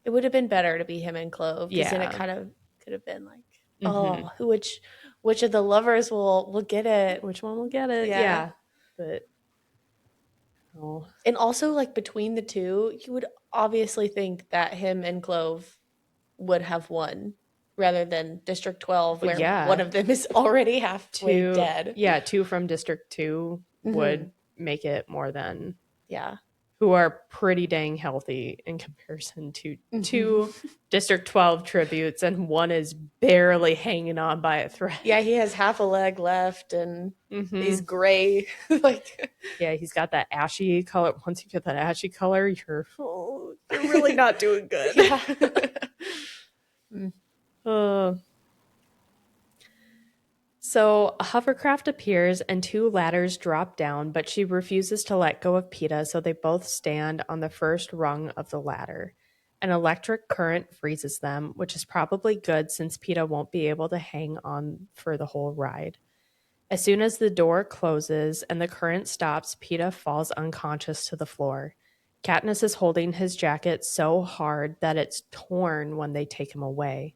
B: it would have been better to be him and Clove, because then it kind of could have been like, oh, which of the lovers will get it?
A: Which one will get it? Yeah. But
B: and also like between the two, you would obviously think that him and Clove would have won, rather than District 12, where one of them is already halfway dead.
A: Yeah, 2 from District 2 would make it more than who are pretty dang healthy in comparison to 2 District 12 tributes, and one is barely hanging on by a thread.
B: Yeah, he has half a leg left, and he's gray. Like,
A: yeah, he's got that ashy color. Once you get that ashy color, you're really not doing good. So a hovercraft appears and 2 ladders drop down, but she refuses to let go of Peeta, so they both stand on the first rung of the ladder. An electric current freezes them, which is probably good since Peeta won't be able to hang on for the whole ride. As soon as the door closes and the current stops, Peeta falls unconscious to the floor. Katniss is holding his jacket so hard that it's torn when they take him away.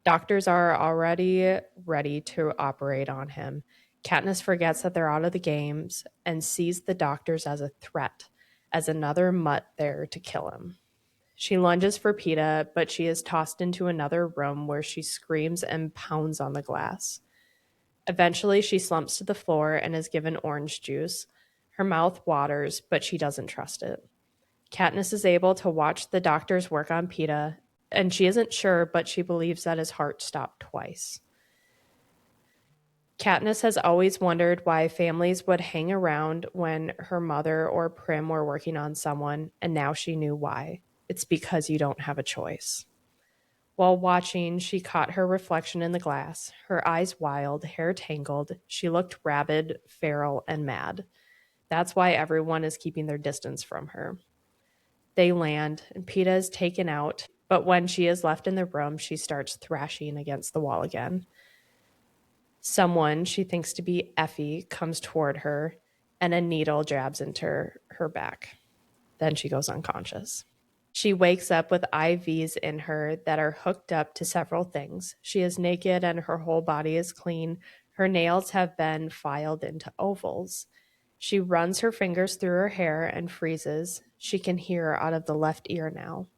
A: Doctors are already ready to operate on him. Katniss forgets that they're out of the games and sees the doctors as a threat, as another mutt there to kill him. She lunges for Peeta, but she is tossed into another room where she screams and pounds on the glass. Eventually, she slumps to the floor and is given orange juice. Her mouth waters, but she doesn't trust it. Katniss is able to watch the doctors work on Peeta, and she isn't sure, but she believes that his heart stopped twice. Katniss has always wondered why families would hang around when her mother or Prim were working on someone, and now she knew why. It's because you don't have a choice. While watching, she caught her reflection in the glass, her eyes wild, hair tangled. She looked rabid, feral, and mad. That's why everyone is keeping their distance from her. They land, and Peeta is taken out, but when she is left in the room, she starts thrashing against the wall again. Someone she thinks to be Effie comes toward her, and a needle jabs into her back. Then she goes unconscious. She wakes up with IVs in her that are hooked up to several things. She is naked and her whole body is clean. Her nails have been filed into ovals. She runs her fingers through her hair and freezes. She can hear out of the left ear now.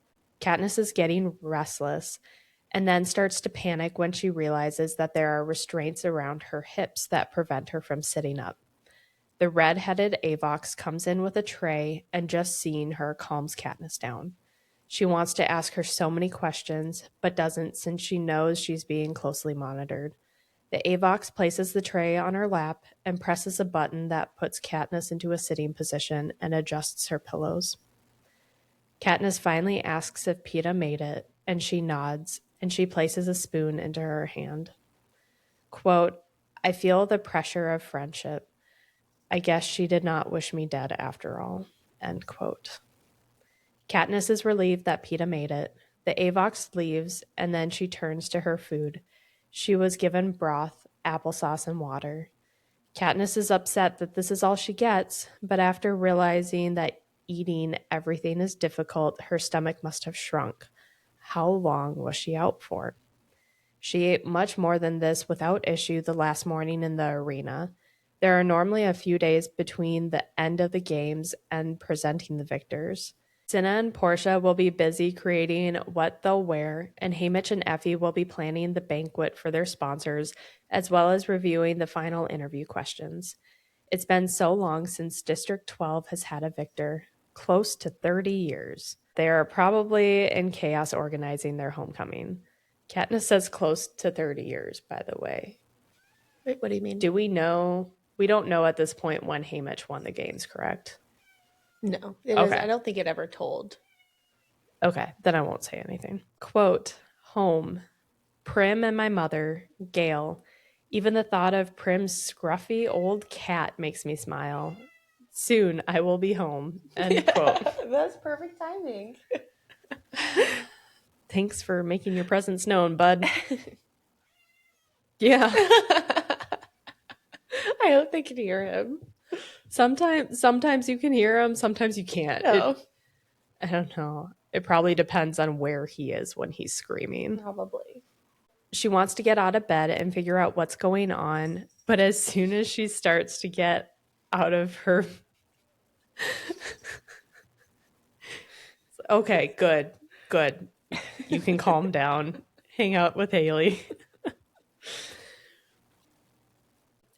A: Katniss is getting restless and then starts to panic when she realizes that there are restraints around her hips that prevent her from sitting up. The red-headed Avox comes in with a tray, and just seeing her calms Katniss down. She wants to ask her so many questions, but doesn't since she knows she's being closely monitored. The Avox places the tray on her lap and presses a button that puts Katniss into a sitting position and adjusts her pillows. Katniss finally asks if Peeta made it, and she nods, and she places a spoon into her hand. Quote, "I feel the pressure of friendship. I guess she did not wish me dead after all." End quote. Katniss is relieved that Peeta made it. The Avox leaves, and then she turns to her food. She was given broth, applesauce, and water. Katniss is upset that this is all she gets, but after realizing that eating everything is difficult, her stomach must have shrunk. How long was she out for? She ate much more than this without issue the last morning in the arena. There are normally a few days between the end of the games and presenting the victors. Cinna and Portia will be busy creating what they'll wear, and Haymitch and Effie will be planning the banquet for their sponsors, as well as reviewing the final interview questions. It's been so long since District 12 has had a victor, close to 30 years. They are probably in chaos organizing their homecoming. Katniss says close to 30 years, by the way.
B: Wait, what do you mean?
A: Do we know We don't know at this point when Haymitch won the games, correct?
B: No, it is. I don't think it ever told.
A: Okay, then I won't say anything. Quote, home. Prim and my mother, Gail. Even the thought of Prim's scruffy old cat makes me smile. Soon I will be home. End quote.
B: That's perfect timing.
A: Thanks for making your presence known, bud. Yeah.
B: I hope they can hear him.
A: Sometimes you can hear him, sometimes you can't.
B: No.
A: I don't know. It probably depends on where he is when he's screaming.
B: Probably.
A: She wants to get out of bed and figure out what's going on, but as soon as she starts to get out of her... Okay, good. You can calm down. Hang out with Haley.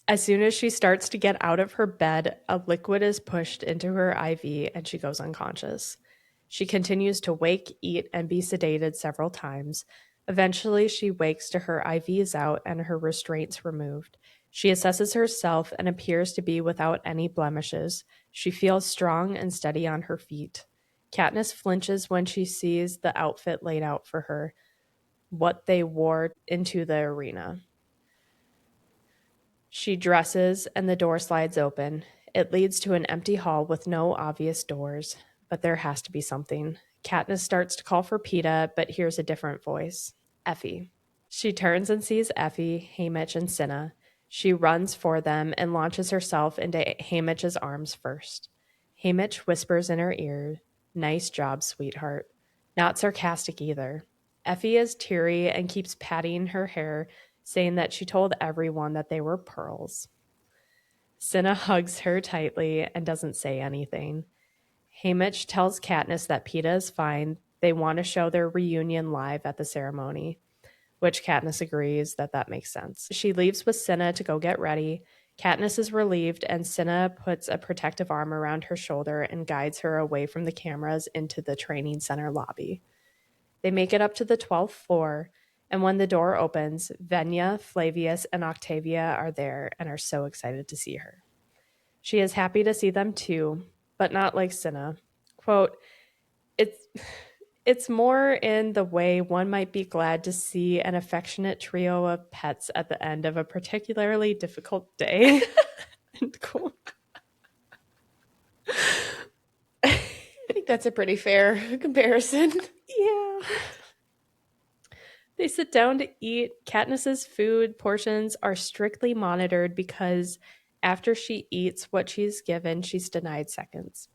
A: As soon as she starts to get out of her bed, a liquid is pushed into her IV and she goes unconscious. She continues to wake, eat, and be sedated several times. Eventually, she wakes to her IVs out and her restraints removed. She assesses herself and appears to be without any blemishes. She feels strong and steady on her feet. Katniss flinches when she sees the outfit laid out for her, what they wore into the arena. She dresses and the door slides open. It leads to an empty hall with no obvious doors, but there has to be something. Katniss starts to call for Peeta, but hears a different voice. Effie. She turns and sees Effie, Haymitch, and Cinna. She runs for them and launches herself into Haymitch's arms first. Haymitch whispers in her ear, "Nice job, sweetheart." Not sarcastic either. Effie is teary and keeps patting her hair, saying that she told everyone that they were pearls. Cinna hugs her tightly and doesn't say anything. Haymitch tells Katniss that Peeta is fine. They want to show their reunion live at the ceremony, which Katniss agrees that makes sense. She leaves with Cinna to go get ready. Katniss is relieved, and Cinna puts a protective arm around her shoulder and guides her away from the cameras into the training center lobby. They make it up to the 12th floor, and when the door opens, Venya, Flavius, and Octavia are there and are so excited to see her. She is happy to see them too, but not like Cinna. Quote, it's more in the way one might be glad to see an affectionate trio of pets at the end of a particularly difficult day. Cool.
B: I think that's a pretty fair comparison.
A: Yeah. They sit down to eat. Katniss's food portions are strictly monitored because after she eats what she's given, she's denied seconds.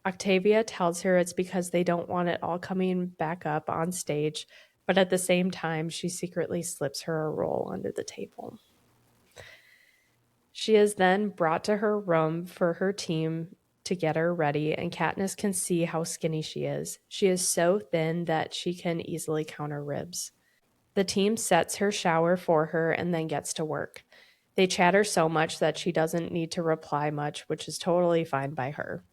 A: Octavia tells her it's because they don't want it all coming back up on stage, but at the same time, she secretly slips her a roll under the table. She is then brought to her room for her team to get her ready, and Katniss can see how skinny she is. She is so thin that she can easily count her ribs. The team sets her shower for her and then gets to work. They chatter so much that she doesn't need to reply much, which is totally fine by her.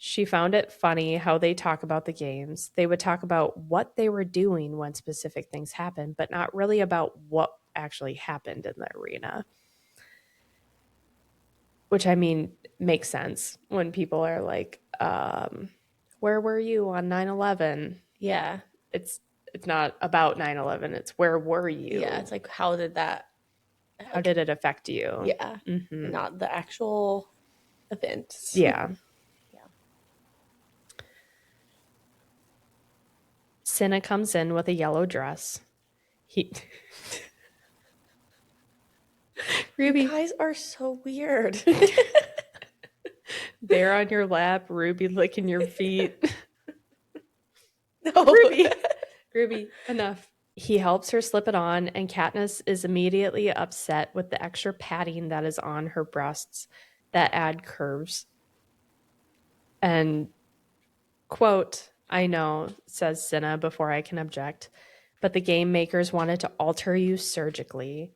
A: She found it funny how they talk about the games. They would talk about what they were doing when specific things happened, but not really about what actually happened in the arena. Which, I mean, makes sense when people are like, where were you on 9/11?
B: Yeah.
A: It's not about 9/11. It's where were you?
B: Yeah, it's like, how did
A: it affect you?
B: Yeah. Mm-hmm. Not the actual events.
A: Yeah. Cinna comes in with a yellow dress.
B: Ruby. You guys are so weird.
A: Bear on your lap, Ruby licking your feet.
B: No.
A: Ruby, enough. He helps her slip it on, and Katniss is immediately upset with the extra padding that is on her breasts that add curves. And, quote, "I know," says Cinna before I can object, "but the game makers wanted to alter you surgically."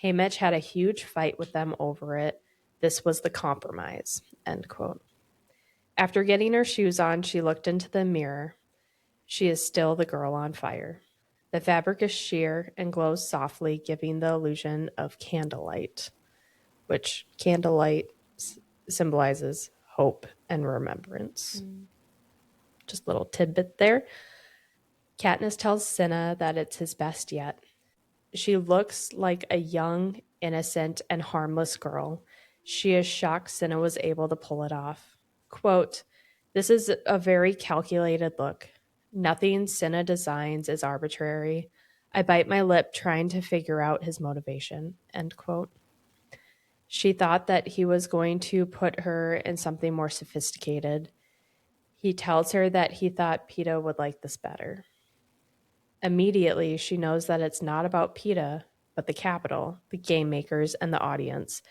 A: Haymitch had a huge fight with them over it. This was the compromise, end quote. After getting her shoes on, she looked into the mirror. She is still the girl on fire. The fabric is sheer and glows softly, giving the illusion of candlelight, which candlelight symbolizes hope and remembrance. Just a little tidbit there. Katniss tells Cinna that it's his best yet. She looks like a young, innocent, and harmless girl. She is shocked Cinna was able to pull it off. Quote, "This is a very calculated look. Nothing Cinna designs is arbitrary. I bite my lip trying to figure out his motivation." End quote. She thought that he was going to put her in something more sophisticated. He tells her that he thought Peeta would like this better. Immediately, she knows that it's not about Peeta, but the Capitol, the game makers, and the audience.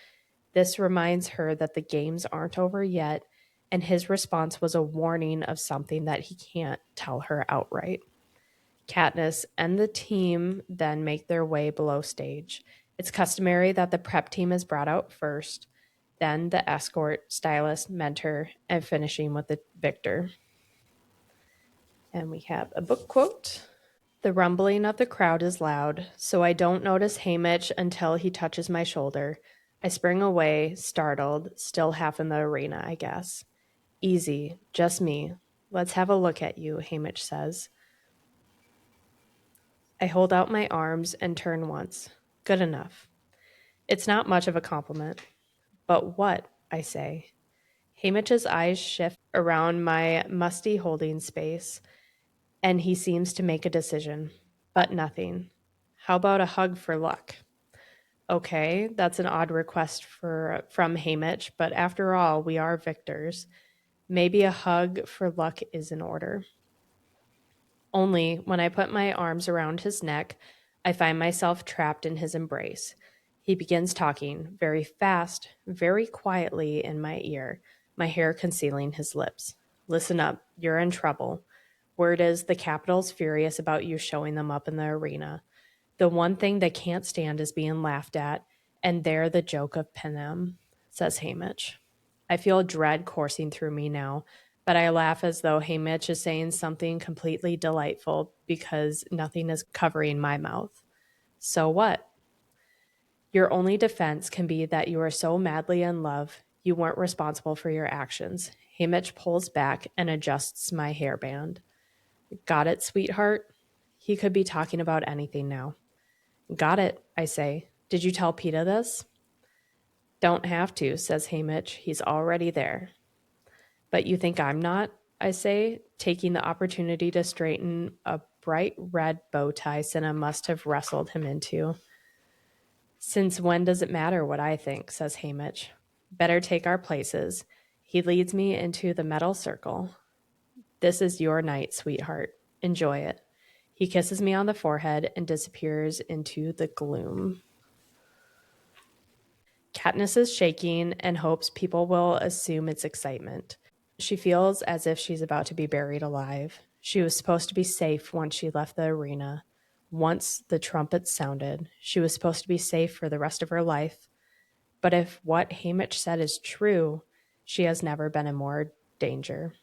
A: This reminds her that the games aren't over yet, and his response was a warning of something that he can't tell her outright. Katniss and the team then make their way below stage. It's customary that the prep team is brought out first, then the escort, stylist, mentor, and finishing with the victor. And we have a book quote. "The rumbling of the crowd is loud, so I don't notice Haymitch until he touches my shoulder. I spring away, startled, still half in the arena, I guess. Easy, just me. Let's have a look at you," Haymitch says. I hold out my arms and turn once. Good enough. It's not much of a compliment. But what? I say. Haymitch's eyes shift around my musty holding space, and he seems to make a decision. But nothing. How about a hug for luck? Okay, that's an odd request from Haymitch, but after all, we are victors. Maybe a hug for luck is in order. Only when I put my arms around his neck, I find myself trapped in his embrace. He begins talking, very fast, very quietly in my ear, my hair concealing his lips. Listen up, you're in trouble. Word is the Capitol's furious about you showing them up in the arena. The one thing they can't stand is being laughed at, and they're the joke of Panem, says Haymitch. I feel dread coursing through me now, but I laugh as though Haymitch is saying something completely delightful because nothing is covering my mouth. So what? Your only defense can be that you are so madly in love, you weren't responsible for your actions. Haymitch pulls back and adjusts my hairband. Got it, sweetheart? He could be talking about anything now. Got it, I say. Did you tell Peeta this? Don't have to, says Haymitch. He's already there. But you think I'm not? I say, taking the opportunity to straighten a bright red bow tie Cinna must have wrestled him into. Since when does it matter what I think, says Haymitch. Better take our places. He leads me into the metal circle. This is your night, sweetheart. Enjoy it. He kisses me on the forehead and disappears into the gloom. Katniss is shaking and hopes people will assume it's excitement. She feels as if she's about to be buried alive. She was supposed to be safe once she left the arena. Once the trumpets sounded, she was supposed to be safe for the rest of her life. But if what Haymitch said is true, she has never been in more danger.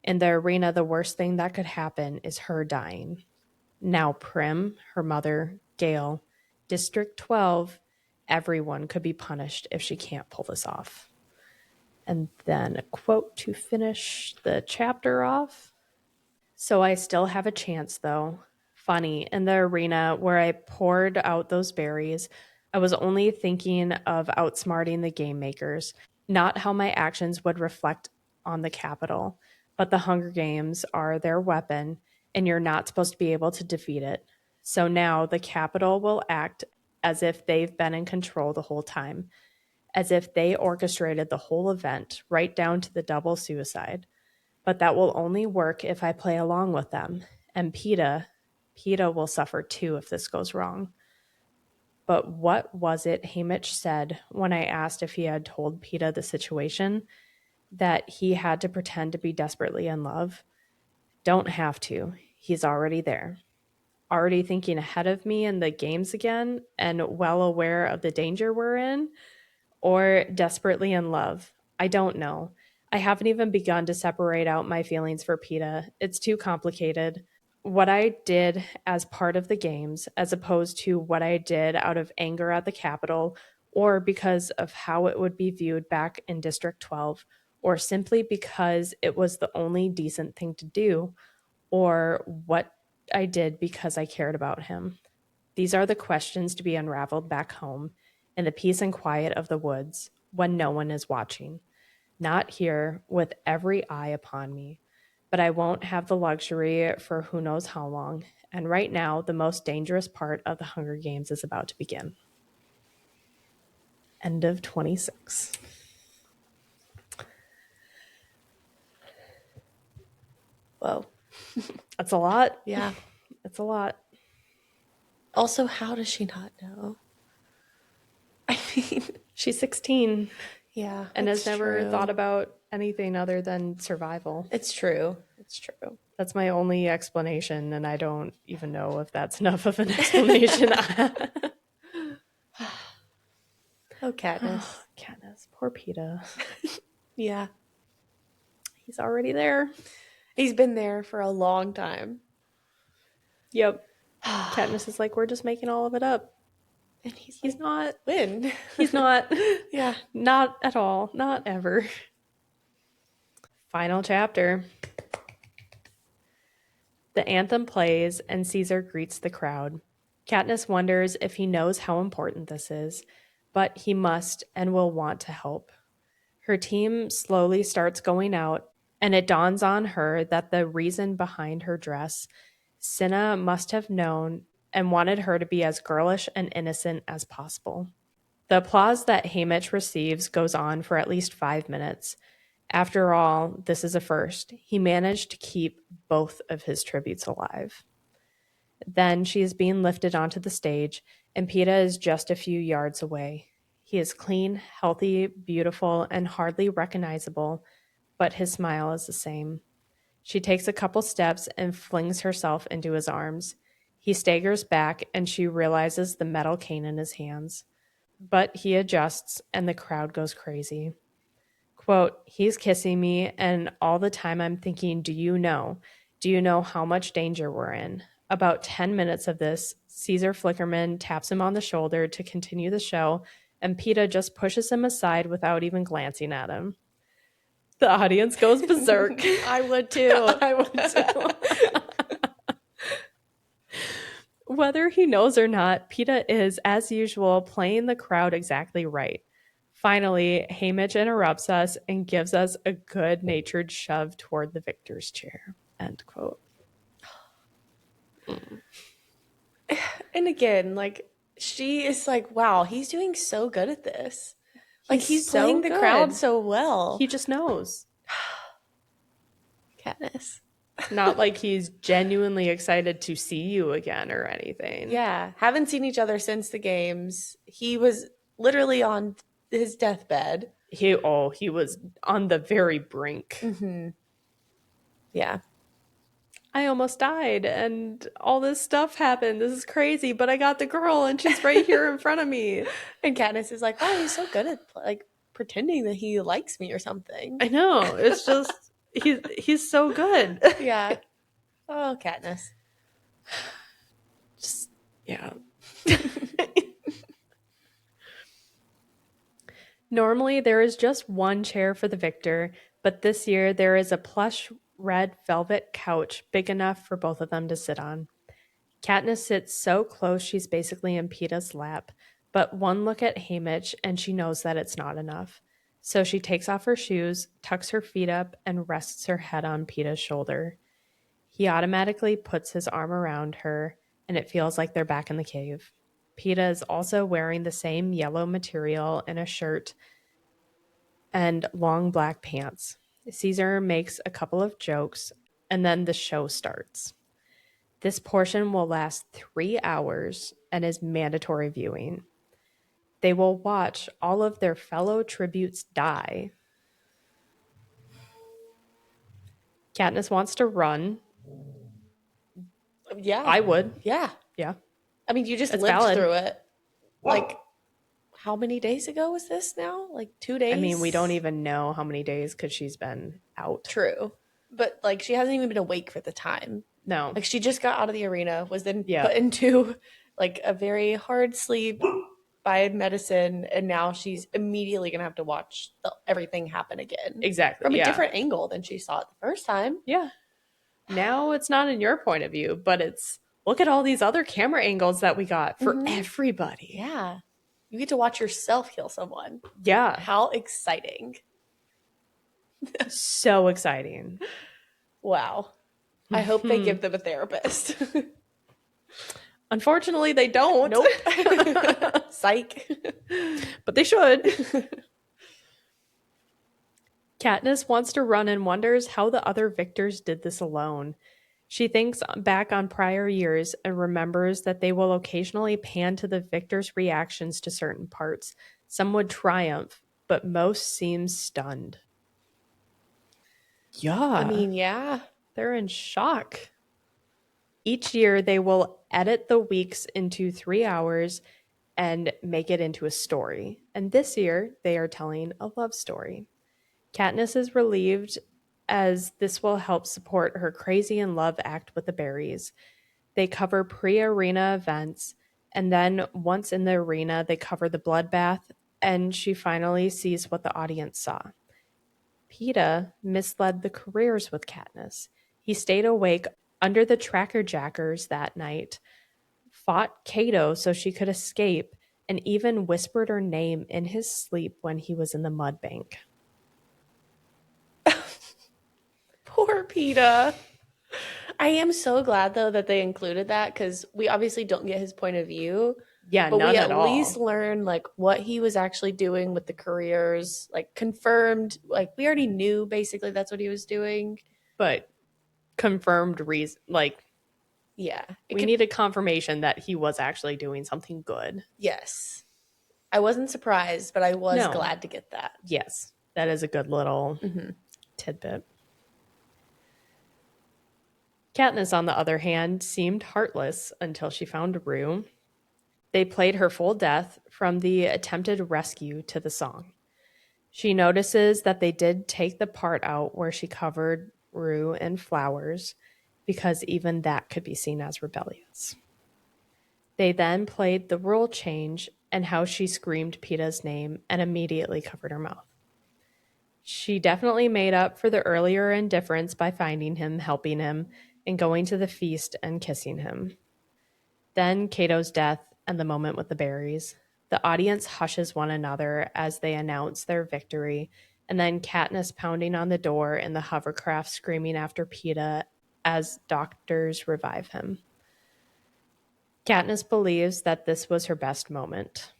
A: In the arena, the worst thing that could happen is her dying. Now Prim, her mother, Gale, District 12, everyone could be punished if she can't pull this off. And then a quote to finish the chapter off. So I still have a chance, though. Funny, in the arena where I poured out those berries, I was only thinking of outsmarting the game makers, not how my actions would reflect on the Capitol. But the Hunger Games are their weapon, and you're not supposed to be able to defeat it. So now the Capitol will act as if they've been in control the whole time, as if they orchestrated the whole event, right down to the double suicide. But that will only work if I play along with them. And Peeta will suffer too if this goes wrong. But what was it Haymitch said when I asked if he had told Peeta the situation? That he had to pretend to be desperately in love? Don't have to. He's already there. Already thinking ahead of me in the games again and well aware of the danger we're in? Or desperately in love? I don't know. I haven't even begun to separate out my feelings for Peeta. It's too complicated. What I did as part of the games, as opposed to what I did out of anger at the Capitol or because of how it would be viewed back in District 12, or simply because it was the only decent thing to do, or what I did because I cared about him. These are the questions to be unraveled back home in the peace and quiet of the woods when no one is watching. Not here with every eye upon me, but I won't have the luxury for who knows how long. And right now, the most dangerous part of the Hunger Games is about to begin. End of 26.
B: Whoa.
A: That's a lot.
B: Yeah.
A: It's a lot.
B: Also, how does she not know? I mean,
A: she's 16.
B: Yeah.
A: And has never thought about anything other than survival.
B: It's true. It's true.
A: That's my only explanation, and I don't even know if that's enough of an explanation.
B: Oh, Katniss.
A: Katniss. Poor Peeta.
B: Yeah.
A: He's already there.
B: He's been there for a long time.
A: Yep. Katniss is like, we're just making all of it up.
B: And he's
A: like, not.
B: When?
A: He's not.
B: Yeah.
A: Not at all. Not ever. Final chapter. The anthem plays and Caesar greets the crowd. Katniss wonders if he knows how important this is, but he must and will want to help. Her team slowly starts going out, and it dawns on her that the reason behind her dress, Cinna must have known and wanted her to be as girlish and innocent as possible. The applause that Haymitch receives goes on for at least 5 minutes. After all, this is a first. He managed to keep both of his tributes alive. Then she is being lifted onto the stage, and Peeta is just a few yards away. He is clean, healthy, beautiful, and hardly recognizable, but his smile is the same. She takes a couple steps and flings herself into his arms. He staggers back, and she realizes the metal cane in his hands. But he adjusts, and the crowd goes crazy. Quote, he's kissing me, and all the time I'm thinking, do you know how much danger we're in? About 10 minutes of this, Caesar Flickerman taps him on the shoulder to continue the show, and Peeta just pushes him aside without even glancing at him. The audience goes berserk.
B: I would too.
A: I would too. Whether he knows or not, Peeta is, as usual, playing the crowd exactly right. Finally, Haymitch interrupts us and gives us a good-natured shove toward the victor's chair. End quote.
B: And again, like, she is like, wow, he's doing so good at this. Like, he's so playing the crowd so well.
A: He just knows.
B: Katniss.
A: Not like he's genuinely excited to see you again or anything.
B: Yeah. Haven't seen each other since the games. He was literally on his deathbed.
A: He was on the very brink.
B: Mm-hmm. Yeah.
A: I almost died and all this stuff happened. This is crazy, but I got the girl and she's right here in front of me.
B: And Katniss is like, oh, he's so good at like pretending that he likes me or something.
A: I know. It's just he's so good.
B: Yeah. Oh, Katniss.
A: Just yeah. Normally there is just one chair for the victor, but this year there is a plush red velvet couch big enough for both of them to sit on. Katniss sits so close she's basically in Peeta's lap, but one look at Haymitch and she knows that it's not enough. So she takes off her shoes, tucks her feet up, and rests her head on Peeta's shoulder. He automatically puts his arm around her, and it feels like they're back in the cave. Peeta is also wearing the same yellow material and a shirt and long black pants. Caesar makes a couple of jokes, and then the show starts. This portion will last 3 hours and is mandatory viewing. They will watch all of their fellow tributes die. Katniss wants to run.
B: Yeah.
A: I would.
B: Yeah.
A: Yeah.
B: I mean, you just lived through it. Like, how many days ago was this now? Like 2 days?
A: I mean, we don't even know how many days because she's been out.
B: True. But, like, she hasn't even been awake for the time.
A: No.
B: Like, she just got out of the arena, was then put into, like, a very hard sleep medicine, and now she's immediately going to have to watch everything happen again.
A: Exactly.
B: From a different angle than she saw it the first time.
A: Yeah. Now it's not in your point of view, but it's look at all these other camera angles that we got for everybody.
B: Yeah. You get to watch yourself kill someone.
A: Yeah.
B: How exciting.
A: So exciting.
B: Wow. I hope they give them a therapist.
A: Unfortunately, they don't.
B: Nope. Psych.
A: But they should. Katniss wants to run and wonders how the other victors did this alone. She thinks back on prior years and remembers that they will occasionally pan to the victors' reactions to certain parts. Some would triumph, but most seem stunned. Yeah.
B: I mean, yeah.
A: They're in shock. Each year, they will edit the weeks into 3 hours and make it into a story. And this year, they are telling a love story. Katniss is relieved as this will help support her crazy in love act with the berries. They cover pre-arena events, and then once in the arena, they cover the bloodbath, and she finally sees what the audience saw. Peeta misled the careers with Katniss. He stayed awake under the tracker jackers that night, fought Cato so she could escape, and even whispered her name in his sleep when he was in the mud bank.
B: Poor Peeta. I am so glad, though, that they included that, because we obviously don't get his point of view.
A: Yeah,
B: but
A: none
B: we
A: at
B: at least
A: all.
B: learn like what he was actually doing with the careers, like confirmed. Like we already knew basically that's what he was doing.
A: But confirmed reason, like,
B: yeah,
A: we needed confirmation that he was actually doing something good.
B: Yes. I wasn't surprised, but I was glad to get that.
A: Yes, that is a good little tidbit. Katniss, on the other hand, seemed heartless until she found Rue. They played her full death from the attempted rescue to the song. She notices that they did take the part out where she covered Rue in flowers, because even that could be seen as rebellious. They then played the rule change and how she screamed Peeta's name and immediately covered her mouth. She definitely made up for the earlier indifference by finding him, helping him, and going to the feast and kissing him. Then Cato's death and the moment with the berries. The audience hushes one another as they announce their victory, and then Katniss pounding on the door in the hovercraft screaming after Peeta as doctors revive him. Katniss believes that this was her best moment.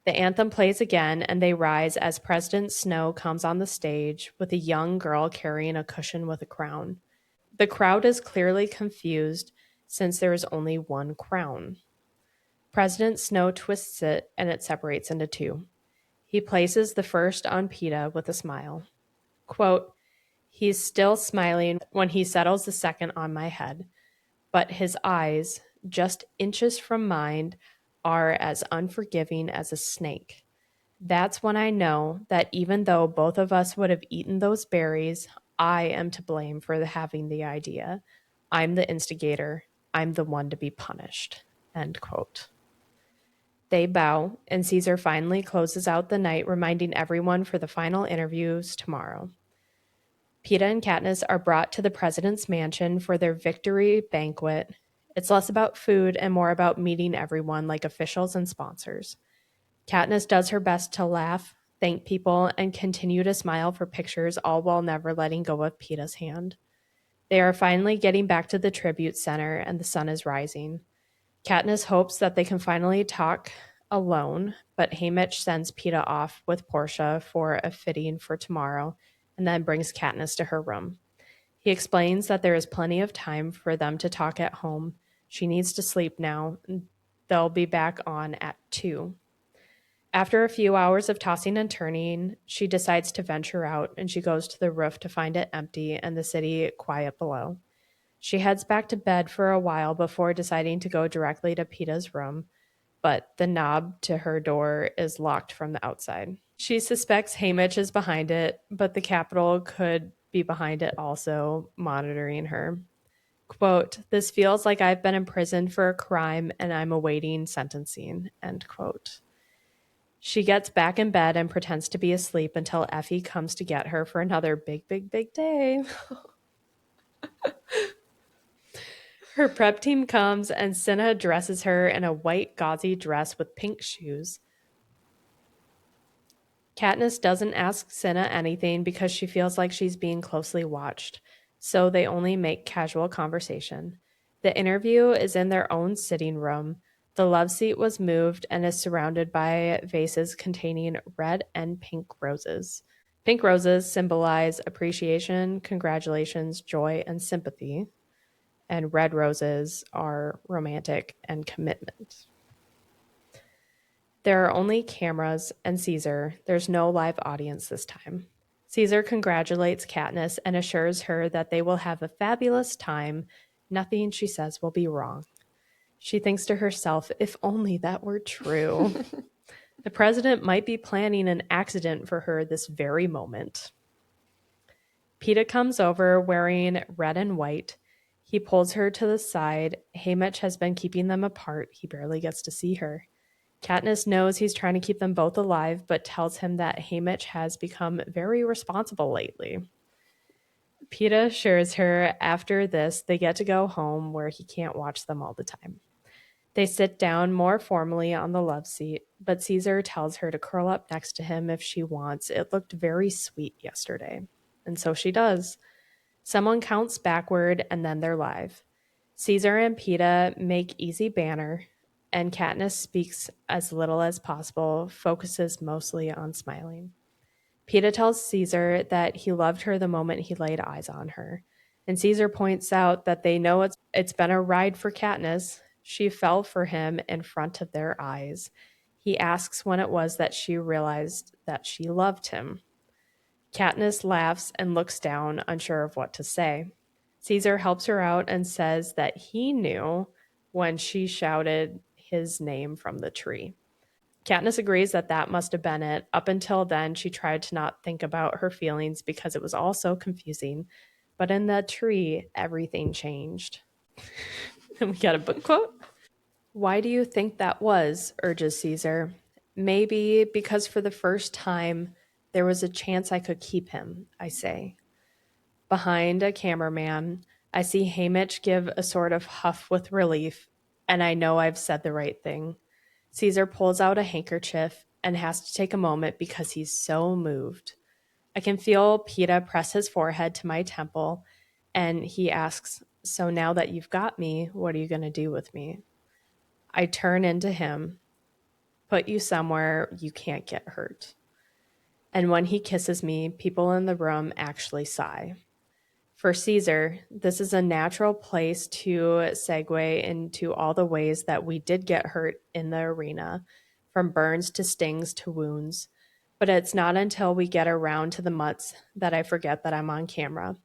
A: The anthem plays again, and they rise as President Snow comes on the stage with a young girl carrying a cushion with a crown. The crowd is clearly confused since there is only one crown. President Snow twists it, and it separates into two. He places the first on Peeta with a smile. Quote, "He's still smiling when he settles the second on my head, but his eyes, just inches from mine, are as unforgiving as a snake. That's when I know that even though both of us would have eaten those berries, I am to blame for having the idea. I'm the instigator. I'm the one to be punished." End quote. They bow, and Caesar finally closes out the night, reminding everyone for the final interviews tomorrow. Peeta and Katniss are brought to the president's mansion for their victory banquet. It's less about food and more about meeting everyone like officials and sponsors. Katniss does her best to laugh, thank people, and continue to smile for pictures, all while never letting go of Peeta's hand. They are finally getting back to the tribute center, and the sun is rising. Katniss hopes that they can finally talk alone, but Haymitch sends Peeta off with Portia for a fitting for tomorrow, and then brings Katniss to her room. He explains that there is plenty of time for them to talk at home. She needs to sleep now. They'll be back on at 2. After a few hours of tossing and turning, she decides to venture out, and she goes to the roof to find it empty and the city quiet below. She heads back to bed for a while before deciding to go directly to Peeta's room, but the knob to her door is locked from the outside. She suspects Haymitch is behind it, but the Capitol could be behind it also, monitoring her. Quote, "This feels like I've been imprisoned for a crime and I'm awaiting sentencing," end quote. She gets back in bed and pretends to be asleep until Effie comes to get her for another big, big, big day. Her prep team comes and Cinna dresses her in a white gauzy dress with pink shoes. Katniss doesn't ask Cinna anything because she feels like she's being closely watched, so they only make casual conversation. The interview is in their own sitting room. The love seat was moved and is surrounded by vases containing red and pink roses. Pink roses symbolize appreciation, congratulations, joy, and sympathy, and red roses are romantic and commitment. There are only cameras and Caesar. There's no live audience this time. Caesar congratulates Katniss and assures her that they will have a fabulous time. Nothing she says will be wrong. She thinks to herself, if only that were true. The president might be planning an accident for her this very moment. Peeta comes over wearing red and white. He pulls her to the side. Haymitch has been keeping them apart. He barely gets to see her. Katniss knows he's trying to keep them both alive, but tells him that Haymitch has become very responsible lately. Peeta assures her after this they get to go home where he can't watch them all the time. They sit down more formally on the love seat, but Caesar tells her to curl up next to him if she wants. It looked very sweet yesterday. And so she does. Someone counts backward and then they're live. Caesar and Peeta make easy banter, and Katniss speaks as little as possible, focuses mostly on smiling. Peeta tells Caesar that he loved her the moment he laid eyes on her, and Caesar points out that they know it's been a ride for Katniss. She fell for him in front of their eyes. He asks when it was that she realized that she loved him. Katniss laughs and looks down, unsure of what to say. Caesar helps her out and says that he knew when she shouted his name from the tree. Katniss agrees that that must have been it. Up until then, she tried to not think about her feelings because it was all so confusing. But in the tree, everything changed. And we got a book quote. Why do you think that was? Urges Caesar. Maybe because for the first time, there was a chance I could keep him, I say. Behind a cameraman, I see Haymitch give a sort of huff with relief, and I know I've said the right thing. Caesar pulls out a handkerchief and has to take a moment because he's so moved. I can feel Peeta press his forehead to my temple, and he asks, so now that you've got me, what are you going to do with me? I turn into him, put you somewhere you can't get hurt. And when he kisses me, people in the room actually sigh. For Caesar, this is a natural place to segue into all the ways that we did get hurt in the arena, from burns to stings to wounds. But it's not until we get around to the mutts that I forget that I'm on camera.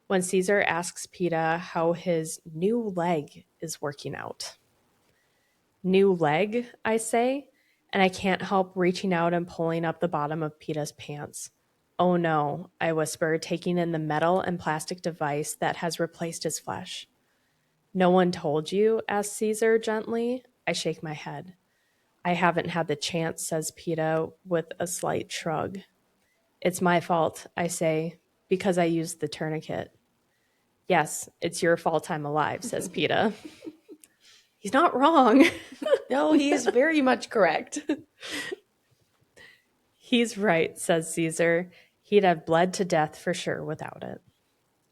A: When Caesar asks Peeta how his new leg is working out. New leg, I say, and I can't help reaching out and pulling up the bottom of Peeta's pants. Oh no, I whisper, taking in the metal and plastic device that has replaced his flesh. No one told you? Asks Caesar gently. I shake my head. I haven't had the chance, says Peeta with a slight shrug. It's my fault, I say, because I used the tourniquet. Yes, it's your fault I'm alive, says Peeta. He's not wrong.
B: No, he is very much correct.
A: He's right, says Caesar. He'd have bled to death for sure without it.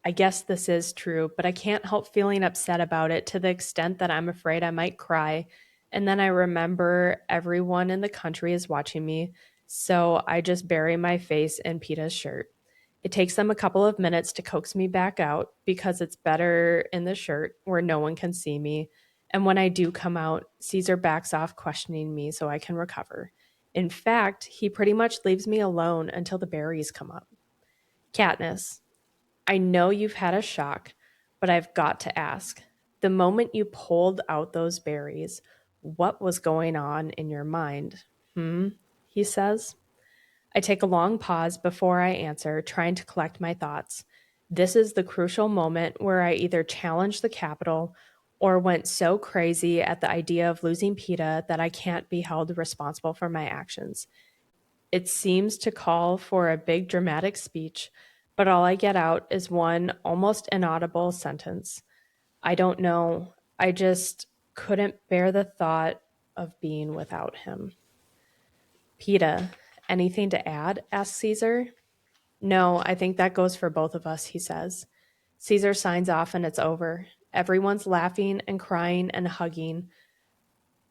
A: I guess this is true, but I can't help feeling upset about it to the extent that I'm afraid I might cry. And then I remember everyone in the country is watching me, so I just bury my face in Peeta's shirt. It takes them a couple of minutes to coax me back out because it's better in the shirt where no one can see me. And when I do come out, Caesar backs off questioning me so I can recover. In fact, he pretty much leaves me alone until the berries come up. Katniss, I know you've had a shock, but I've got to ask. The moment you pulled out those berries, what was going on in your mind? He says. I take a long pause before I answer, trying to collect my thoughts. This is the crucial moment where I either challenge the Capitol or went so crazy at the idea of losing Peeta that I can't be held responsible for my actions. It seems to call for a big dramatic speech, but all I get out is one almost inaudible sentence. I don't know. I just couldn't bear the thought of being without him. Peeta, anything to add? Asks Caesar. No, I think that goes for both of us, he says. Caesar signs off and it's over. Everyone's laughing and crying and hugging,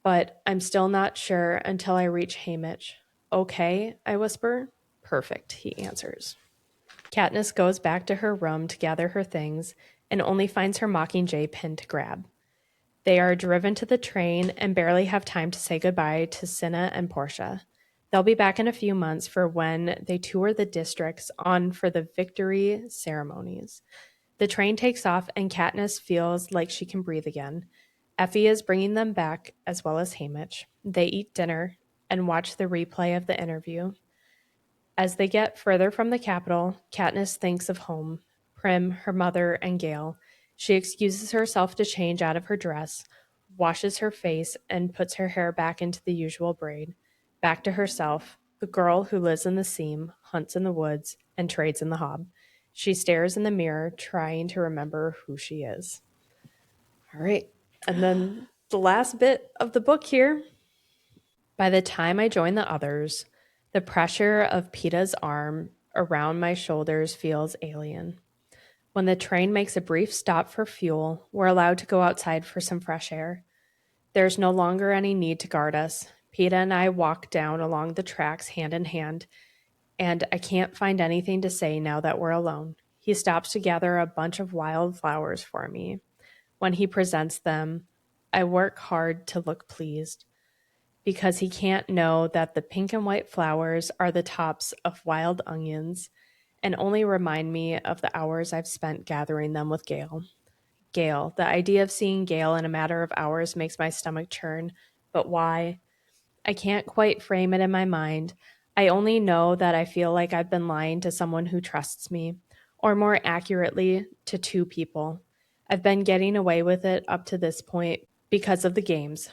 A: but I'm still not sure until I reach Haymitch. Okay, I whisper. Perfect, he answers. Katniss goes back to her room to gather her things and only finds her Mockingjay pin to grab. They are driven to the train and barely have time to say goodbye to Cinna and Portia. They'll be back in a few months for when they tour the districts on for the victory ceremonies. The train takes off and Katniss feels like she can breathe again. Effie is bringing them back, as well as Haymitch. They eat dinner and watch the replay of the interview. As they get further from the capital, Katniss thinks of home, Prim, her mother, and Gale. She excuses herself to change out of her dress, washes her face, and puts her hair back into the usual braid. Back to herself, the girl who lives in the seam, hunts in the woods, and trades in the hob. She stares in the mirror, trying to remember who she is. All right. And then the last bit of the book here. By the time I join the others, the pressure of Peeta's arm around my shoulders feels alien. When the train makes a brief stop for fuel, we're allowed to go outside for some fresh air. There's no longer any need to guard us. Peeta and I walk down along the tracks hand in hand, and I can't find anything to say now that we're alone. He stops to gather a bunch of wild flowers for me. When he presents them, I work hard to look pleased, because he can't know that the pink and white flowers are the tops of wild onions and only remind me of the hours I've spent gathering them with Gale. Gale, the idea of seeing Gale in a matter of hours makes my stomach churn, but why? I can't quite frame it in my mind. I only know that I feel like I've been lying to someone who trusts me, or more accurately, to two people. I've been getting away with it up to this point because of the games,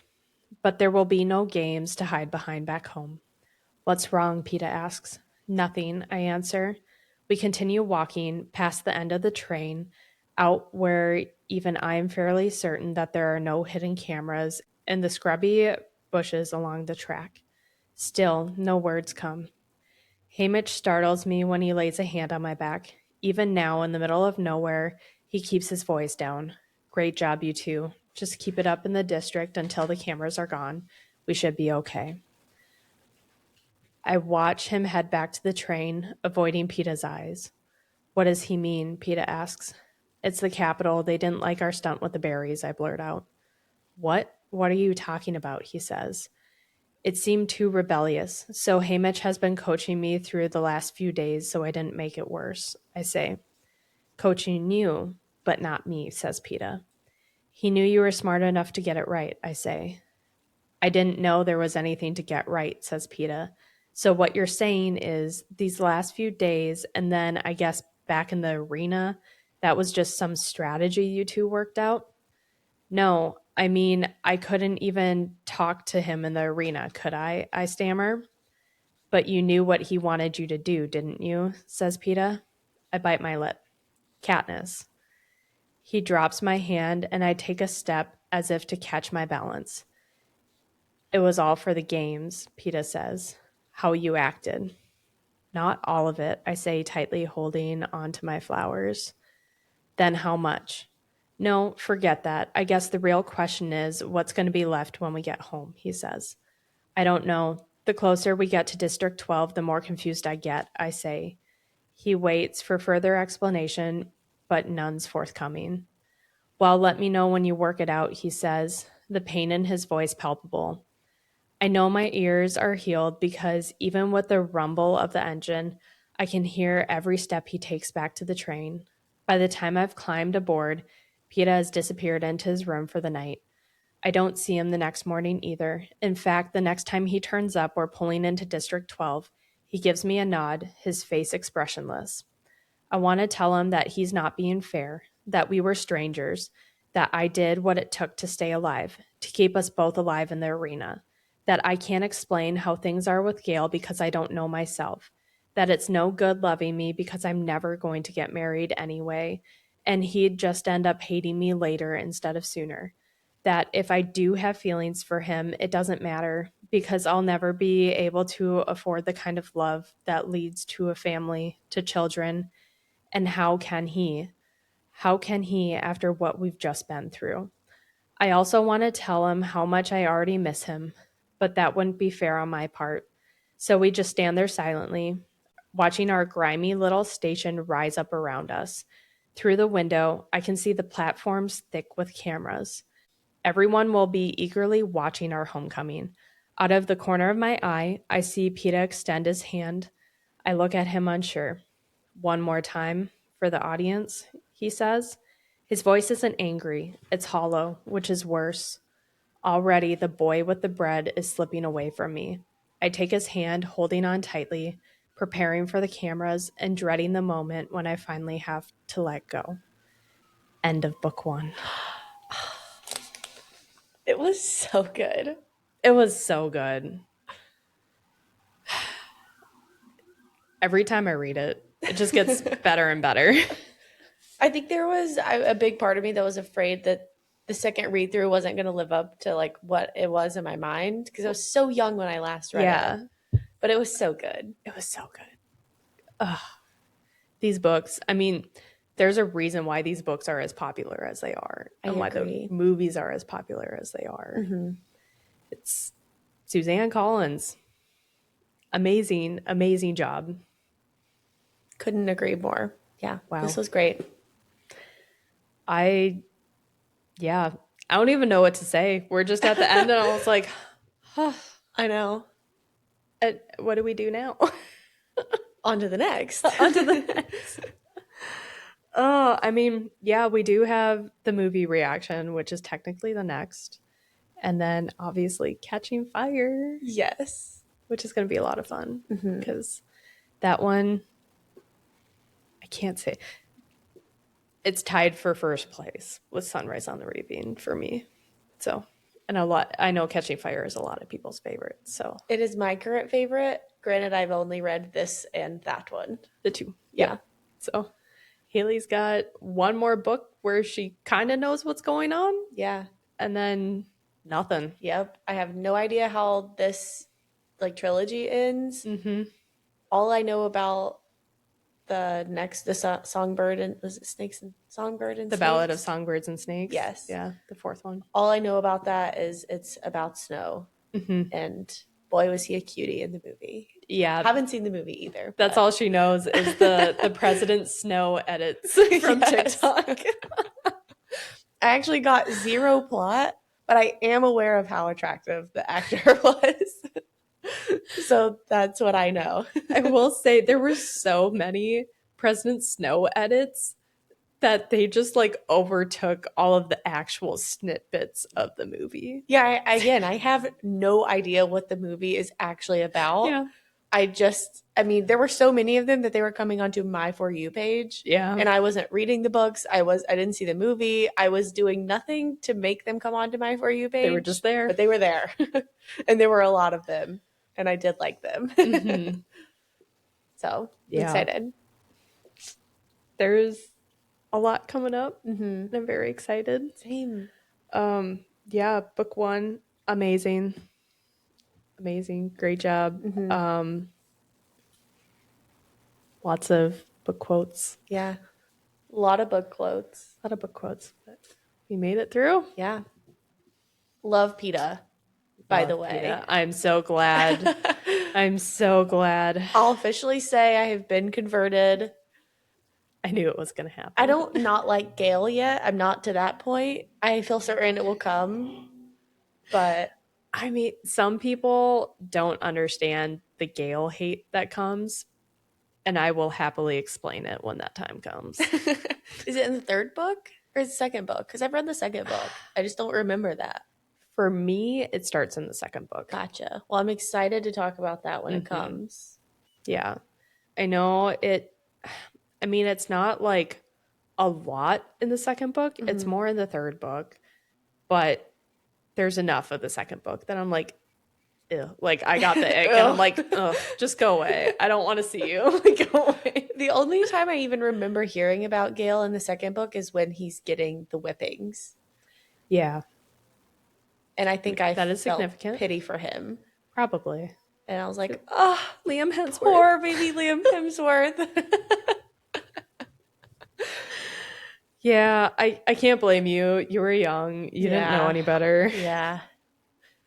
A: but there will be no games to hide behind back home. What's wrong? Peeta asks. Nothing, I answer. We continue walking past the end of the train, out where even I am fairly certain that there are no hidden cameras in the scrubby bushes along the track. Still, no words come. Haymitch startles me when he lays a hand on my back. Even now, in the middle of nowhere, he keeps his voice down. Great job, you two. Just keep it up in the district until the cameras are gone. We should be okay. I watch him head back to the train, avoiding Peeta's eyes. What does he mean? Peeta asks. It's the capital. They didn't like our stunt with the berries, I blurt out. What? What are you talking about? He says. It seemed too rebellious, so Haymitch has been coaching me through the last few days so I didn't make it worse, I say. Coaching you, but not me, says Peeta. He knew you were smart enough to get it right, I say. I didn't know there was anything to get right, says Peeta. So what you're saying is these last few days, and then I guess back in the arena, that was just some strategy you two worked out? No, I mean, I couldn't even talk to him in the arena, could I? I stammer. But you knew what he wanted you to do, didn't you? Says Peeta. I bite my lip. Katniss. He drops my hand and I take a step as if to catch my balance. It was all for the games, Peeta says. How you acted. Not all of it, I say, tightly holding onto my flowers. Then how much? No, forget that. I guess the real question is what's going to be left when we get home, he says. I don't know. The closer we get to District 12, the more confused I get, I say. He waits for further explanation, but none's forthcoming. Well, let me know when you work it out, he says, the pain in his voice palpable. I know my ears are healed because even with the rumble of the engine, I can hear every step he takes back to the train. By the time I've climbed aboard, Peeta has disappeared into his room for the night. I don't see him the next morning either. In fact, the next time he turns up, we're pulling into District 12. He gives me a nod, his face expressionless. I want to tell him that he's not being fair, that we were strangers, that I did what it took to stay alive, to keep us both alive in the arena, that I can't explain how things are with Gail because I don't know myself, that it's no good loving me because I'm never going to get married anyway, and he'd just end up hating me later instead of sooner. That if I do have feelings for him, it doesn't matter because I'll never be able to afford the kind of love that leads to a family, to children. And how can he? How can he after what we've just been through? I also want to tell him how much I already miss him, but that wouldn't be fair on my part. So we just stand there silently, watching our grimy little station rise up around us. Through the window, I can see the platforms thick with cameras. Everyone will be eagerly watching our homecoming. Out of the corner of my eye, I see Peeta extend his hand. I look at him unsure. One more time for the audience, he says. His voice isn't angry, it's hollow, which is worse. Already, the boy with the bread is slipping away from me. I take his hand, holding on tightly, preparing for the cameras and dreading the moment when I finally have to let go. End of book 1.
B: It was so good.
A: It was so good. Every time I read it, it just gets better and better.
B: I think there was a big part of me that was afraid that the second read through wasn't going to live up to like what it was in my mind because I was so young when I last read it. But it was so good.
A: It was so good. Ugh. These books, I mean, there's a reason why these books are as popular as they are and why the movies are as popular as they are. Mm-hmm. It's Suzanne Collins. Amazing, amazing job.
B: Couldn't agree more. Yeah.
A: Wow.
B: This was great.
A: I don't even know what to say. We're just at the end and I was like,
B: I know.
A: What do we do now?
B: On to the next.
A: On to the next. Oh, I mean, yeah, we do have the movie reaction, which is technically the next. And then obviously Catching Fire.
B: Yes.
A: Which is going to be a lot of fun because that one, I can't say. It's tied for first place with Sunrise on the Reaping for me. So, and I know Catching Fire is a lot of people's favorite. So
B: it is my current favorite. Granted, I've only read this and that one.
A: The two.
B: Yeah.
A: So Haley's got one more book where she kind of knows what's going on.
B: Yeah.
A: And then nothing.
B: Yep. I have no idea how this like trilogy ends.
A: Mm-hmm.
B: All I know about the Songbird and was it Snakes and Songbird and
A: the
B: Snakes?
A: Ballad of Songbirds and Snakes.
B: Yes.
A: Yeah, the fourth one.
B: All I know about that is it's about snow.
A: Mm-hmm.
B: And boy, was he a cutie in the movie.
A: Yeah.
B: Haven't seen the movie either.
A: That's all she knows is the President Snow edits from TikTok.
B: I actually got zero plot, but I am aware of how attractive the actor was. So that's what I know.
A: I will say there were so many President Snow edits that they just like overtook all of the actual snippets of the movie.
B: Yeah, I have no idea what the movie is actually about.
A: Yeah.
B: I mean, there were so many of them that they were coming onto my For You page.
A: Yeah.
B: And I wasn't reading the books. I didn't see the movie. I was doing nothing to make them come onto my For You page.
A: They were just there.
B: But they were there. And there were a lot of them. And I did like them. Mm-hmm. So, excited.
A: There's a lot coming up. And I'm very excited.
B: Same.
A: Yeah, book 1, amazing. Amazing. Great job. Lots of book quotes.
B: Yeah. A lot of book quotes.
A: A lot of book quotes. But we made it through.
B: Yeah. Love Peeta, by the way.
A: Peeta. I'm so glad. I'm so glad.
B: I'll officially say I have been converted.
A: I knew it was going to happen.
B: I don't not like Gale yet. I'm not to that point. I feel certain it will come. But
A: I mean, some people don't understand the Gale hate that comes. And I will happily explain it when that time comes.
B: Is it in the third book or the second book? Because I've read the second book. I just don't remember that.
A: For me, it starts in the second book.
B: Gotcha. Well, I'm excited to talk about that when it comes.
A: Yeah. I know it. I mean, it's not like a lot in the second book. Mm-hmm. It's more in the third book, but there's enough of the second book that I'm like, ew. Like, I got the ick, and I'm like, ugh, just go away. I don't want to see you. Like, go away.
B: The only time I even remember hearing about Gale in the second book is when he's getting the whippings.
A: Yeah.
B: And I think I
A: that is
B: felt
A: significant.
B: pity for him.
A: Probably.
B: And I was like, oh,
A: Liam Hemsworth.
B: Poor baby Liam Hemsworth.
A: Yeah, I can't blame you. You were young. You didn't know any better.
B: Yeah.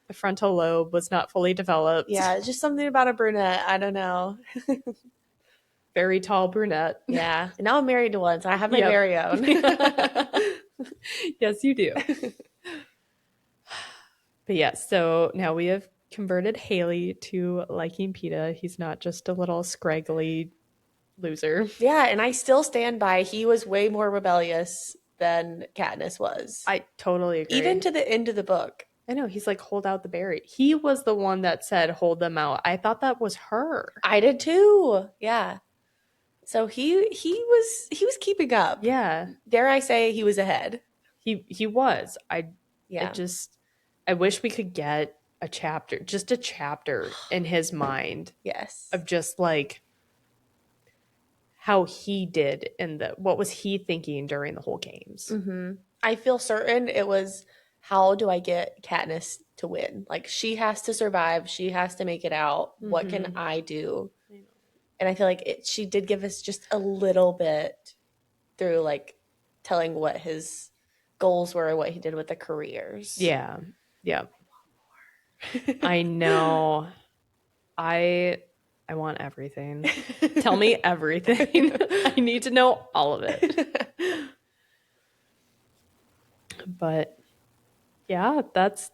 A: The frontal lobe was not fully developed.
B: Yeah, it's just something about a brunette. I don't know.
A: Very tall brunette.
B: Yeah. And now I'm married to one, so I have my very own.
A: Yes, you do. But yes, so now we have converted Haley to liking Peeta. He's not just a little scraggly loser.
B: Yeah, and I still stand by he was way more rebellious than Katniss was.
A: I totally agree.
B: Even to the end of the book.
A: I know, he's like, hold out the berry. He was the one that said, hold them out. I thought that was her.
B: I did too. Yeah. So he was keeping up.
A: Yeah.
B: Dare I say he was ahead.
A: He was. I wish we could get a chapter in his mind.
B: Yes.
A: Of just like how he did what was he thinking during the whole games.
B: Mm-hmm. I feel certain it was, how do I get Katniss to win? Like, she has to survive. She has to make it out. Mm-hmm. What can I do? And I feel like she did give us just a little bit through like telling what his goals were, what he did with the careers.
A: Yeah. Yeah. I know. I want everything. Tell me everything. I need to know all of it. But yeah, that's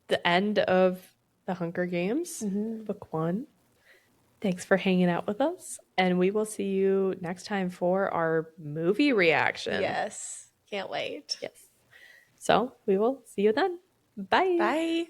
A: the end of the Hunger Games, book 1. Thanks for hanging out with us, and we will see you next time for our movie reaction.
B: Yes. Can't wait.
A: Yes. So we will see you then. Bye.
B: Bye.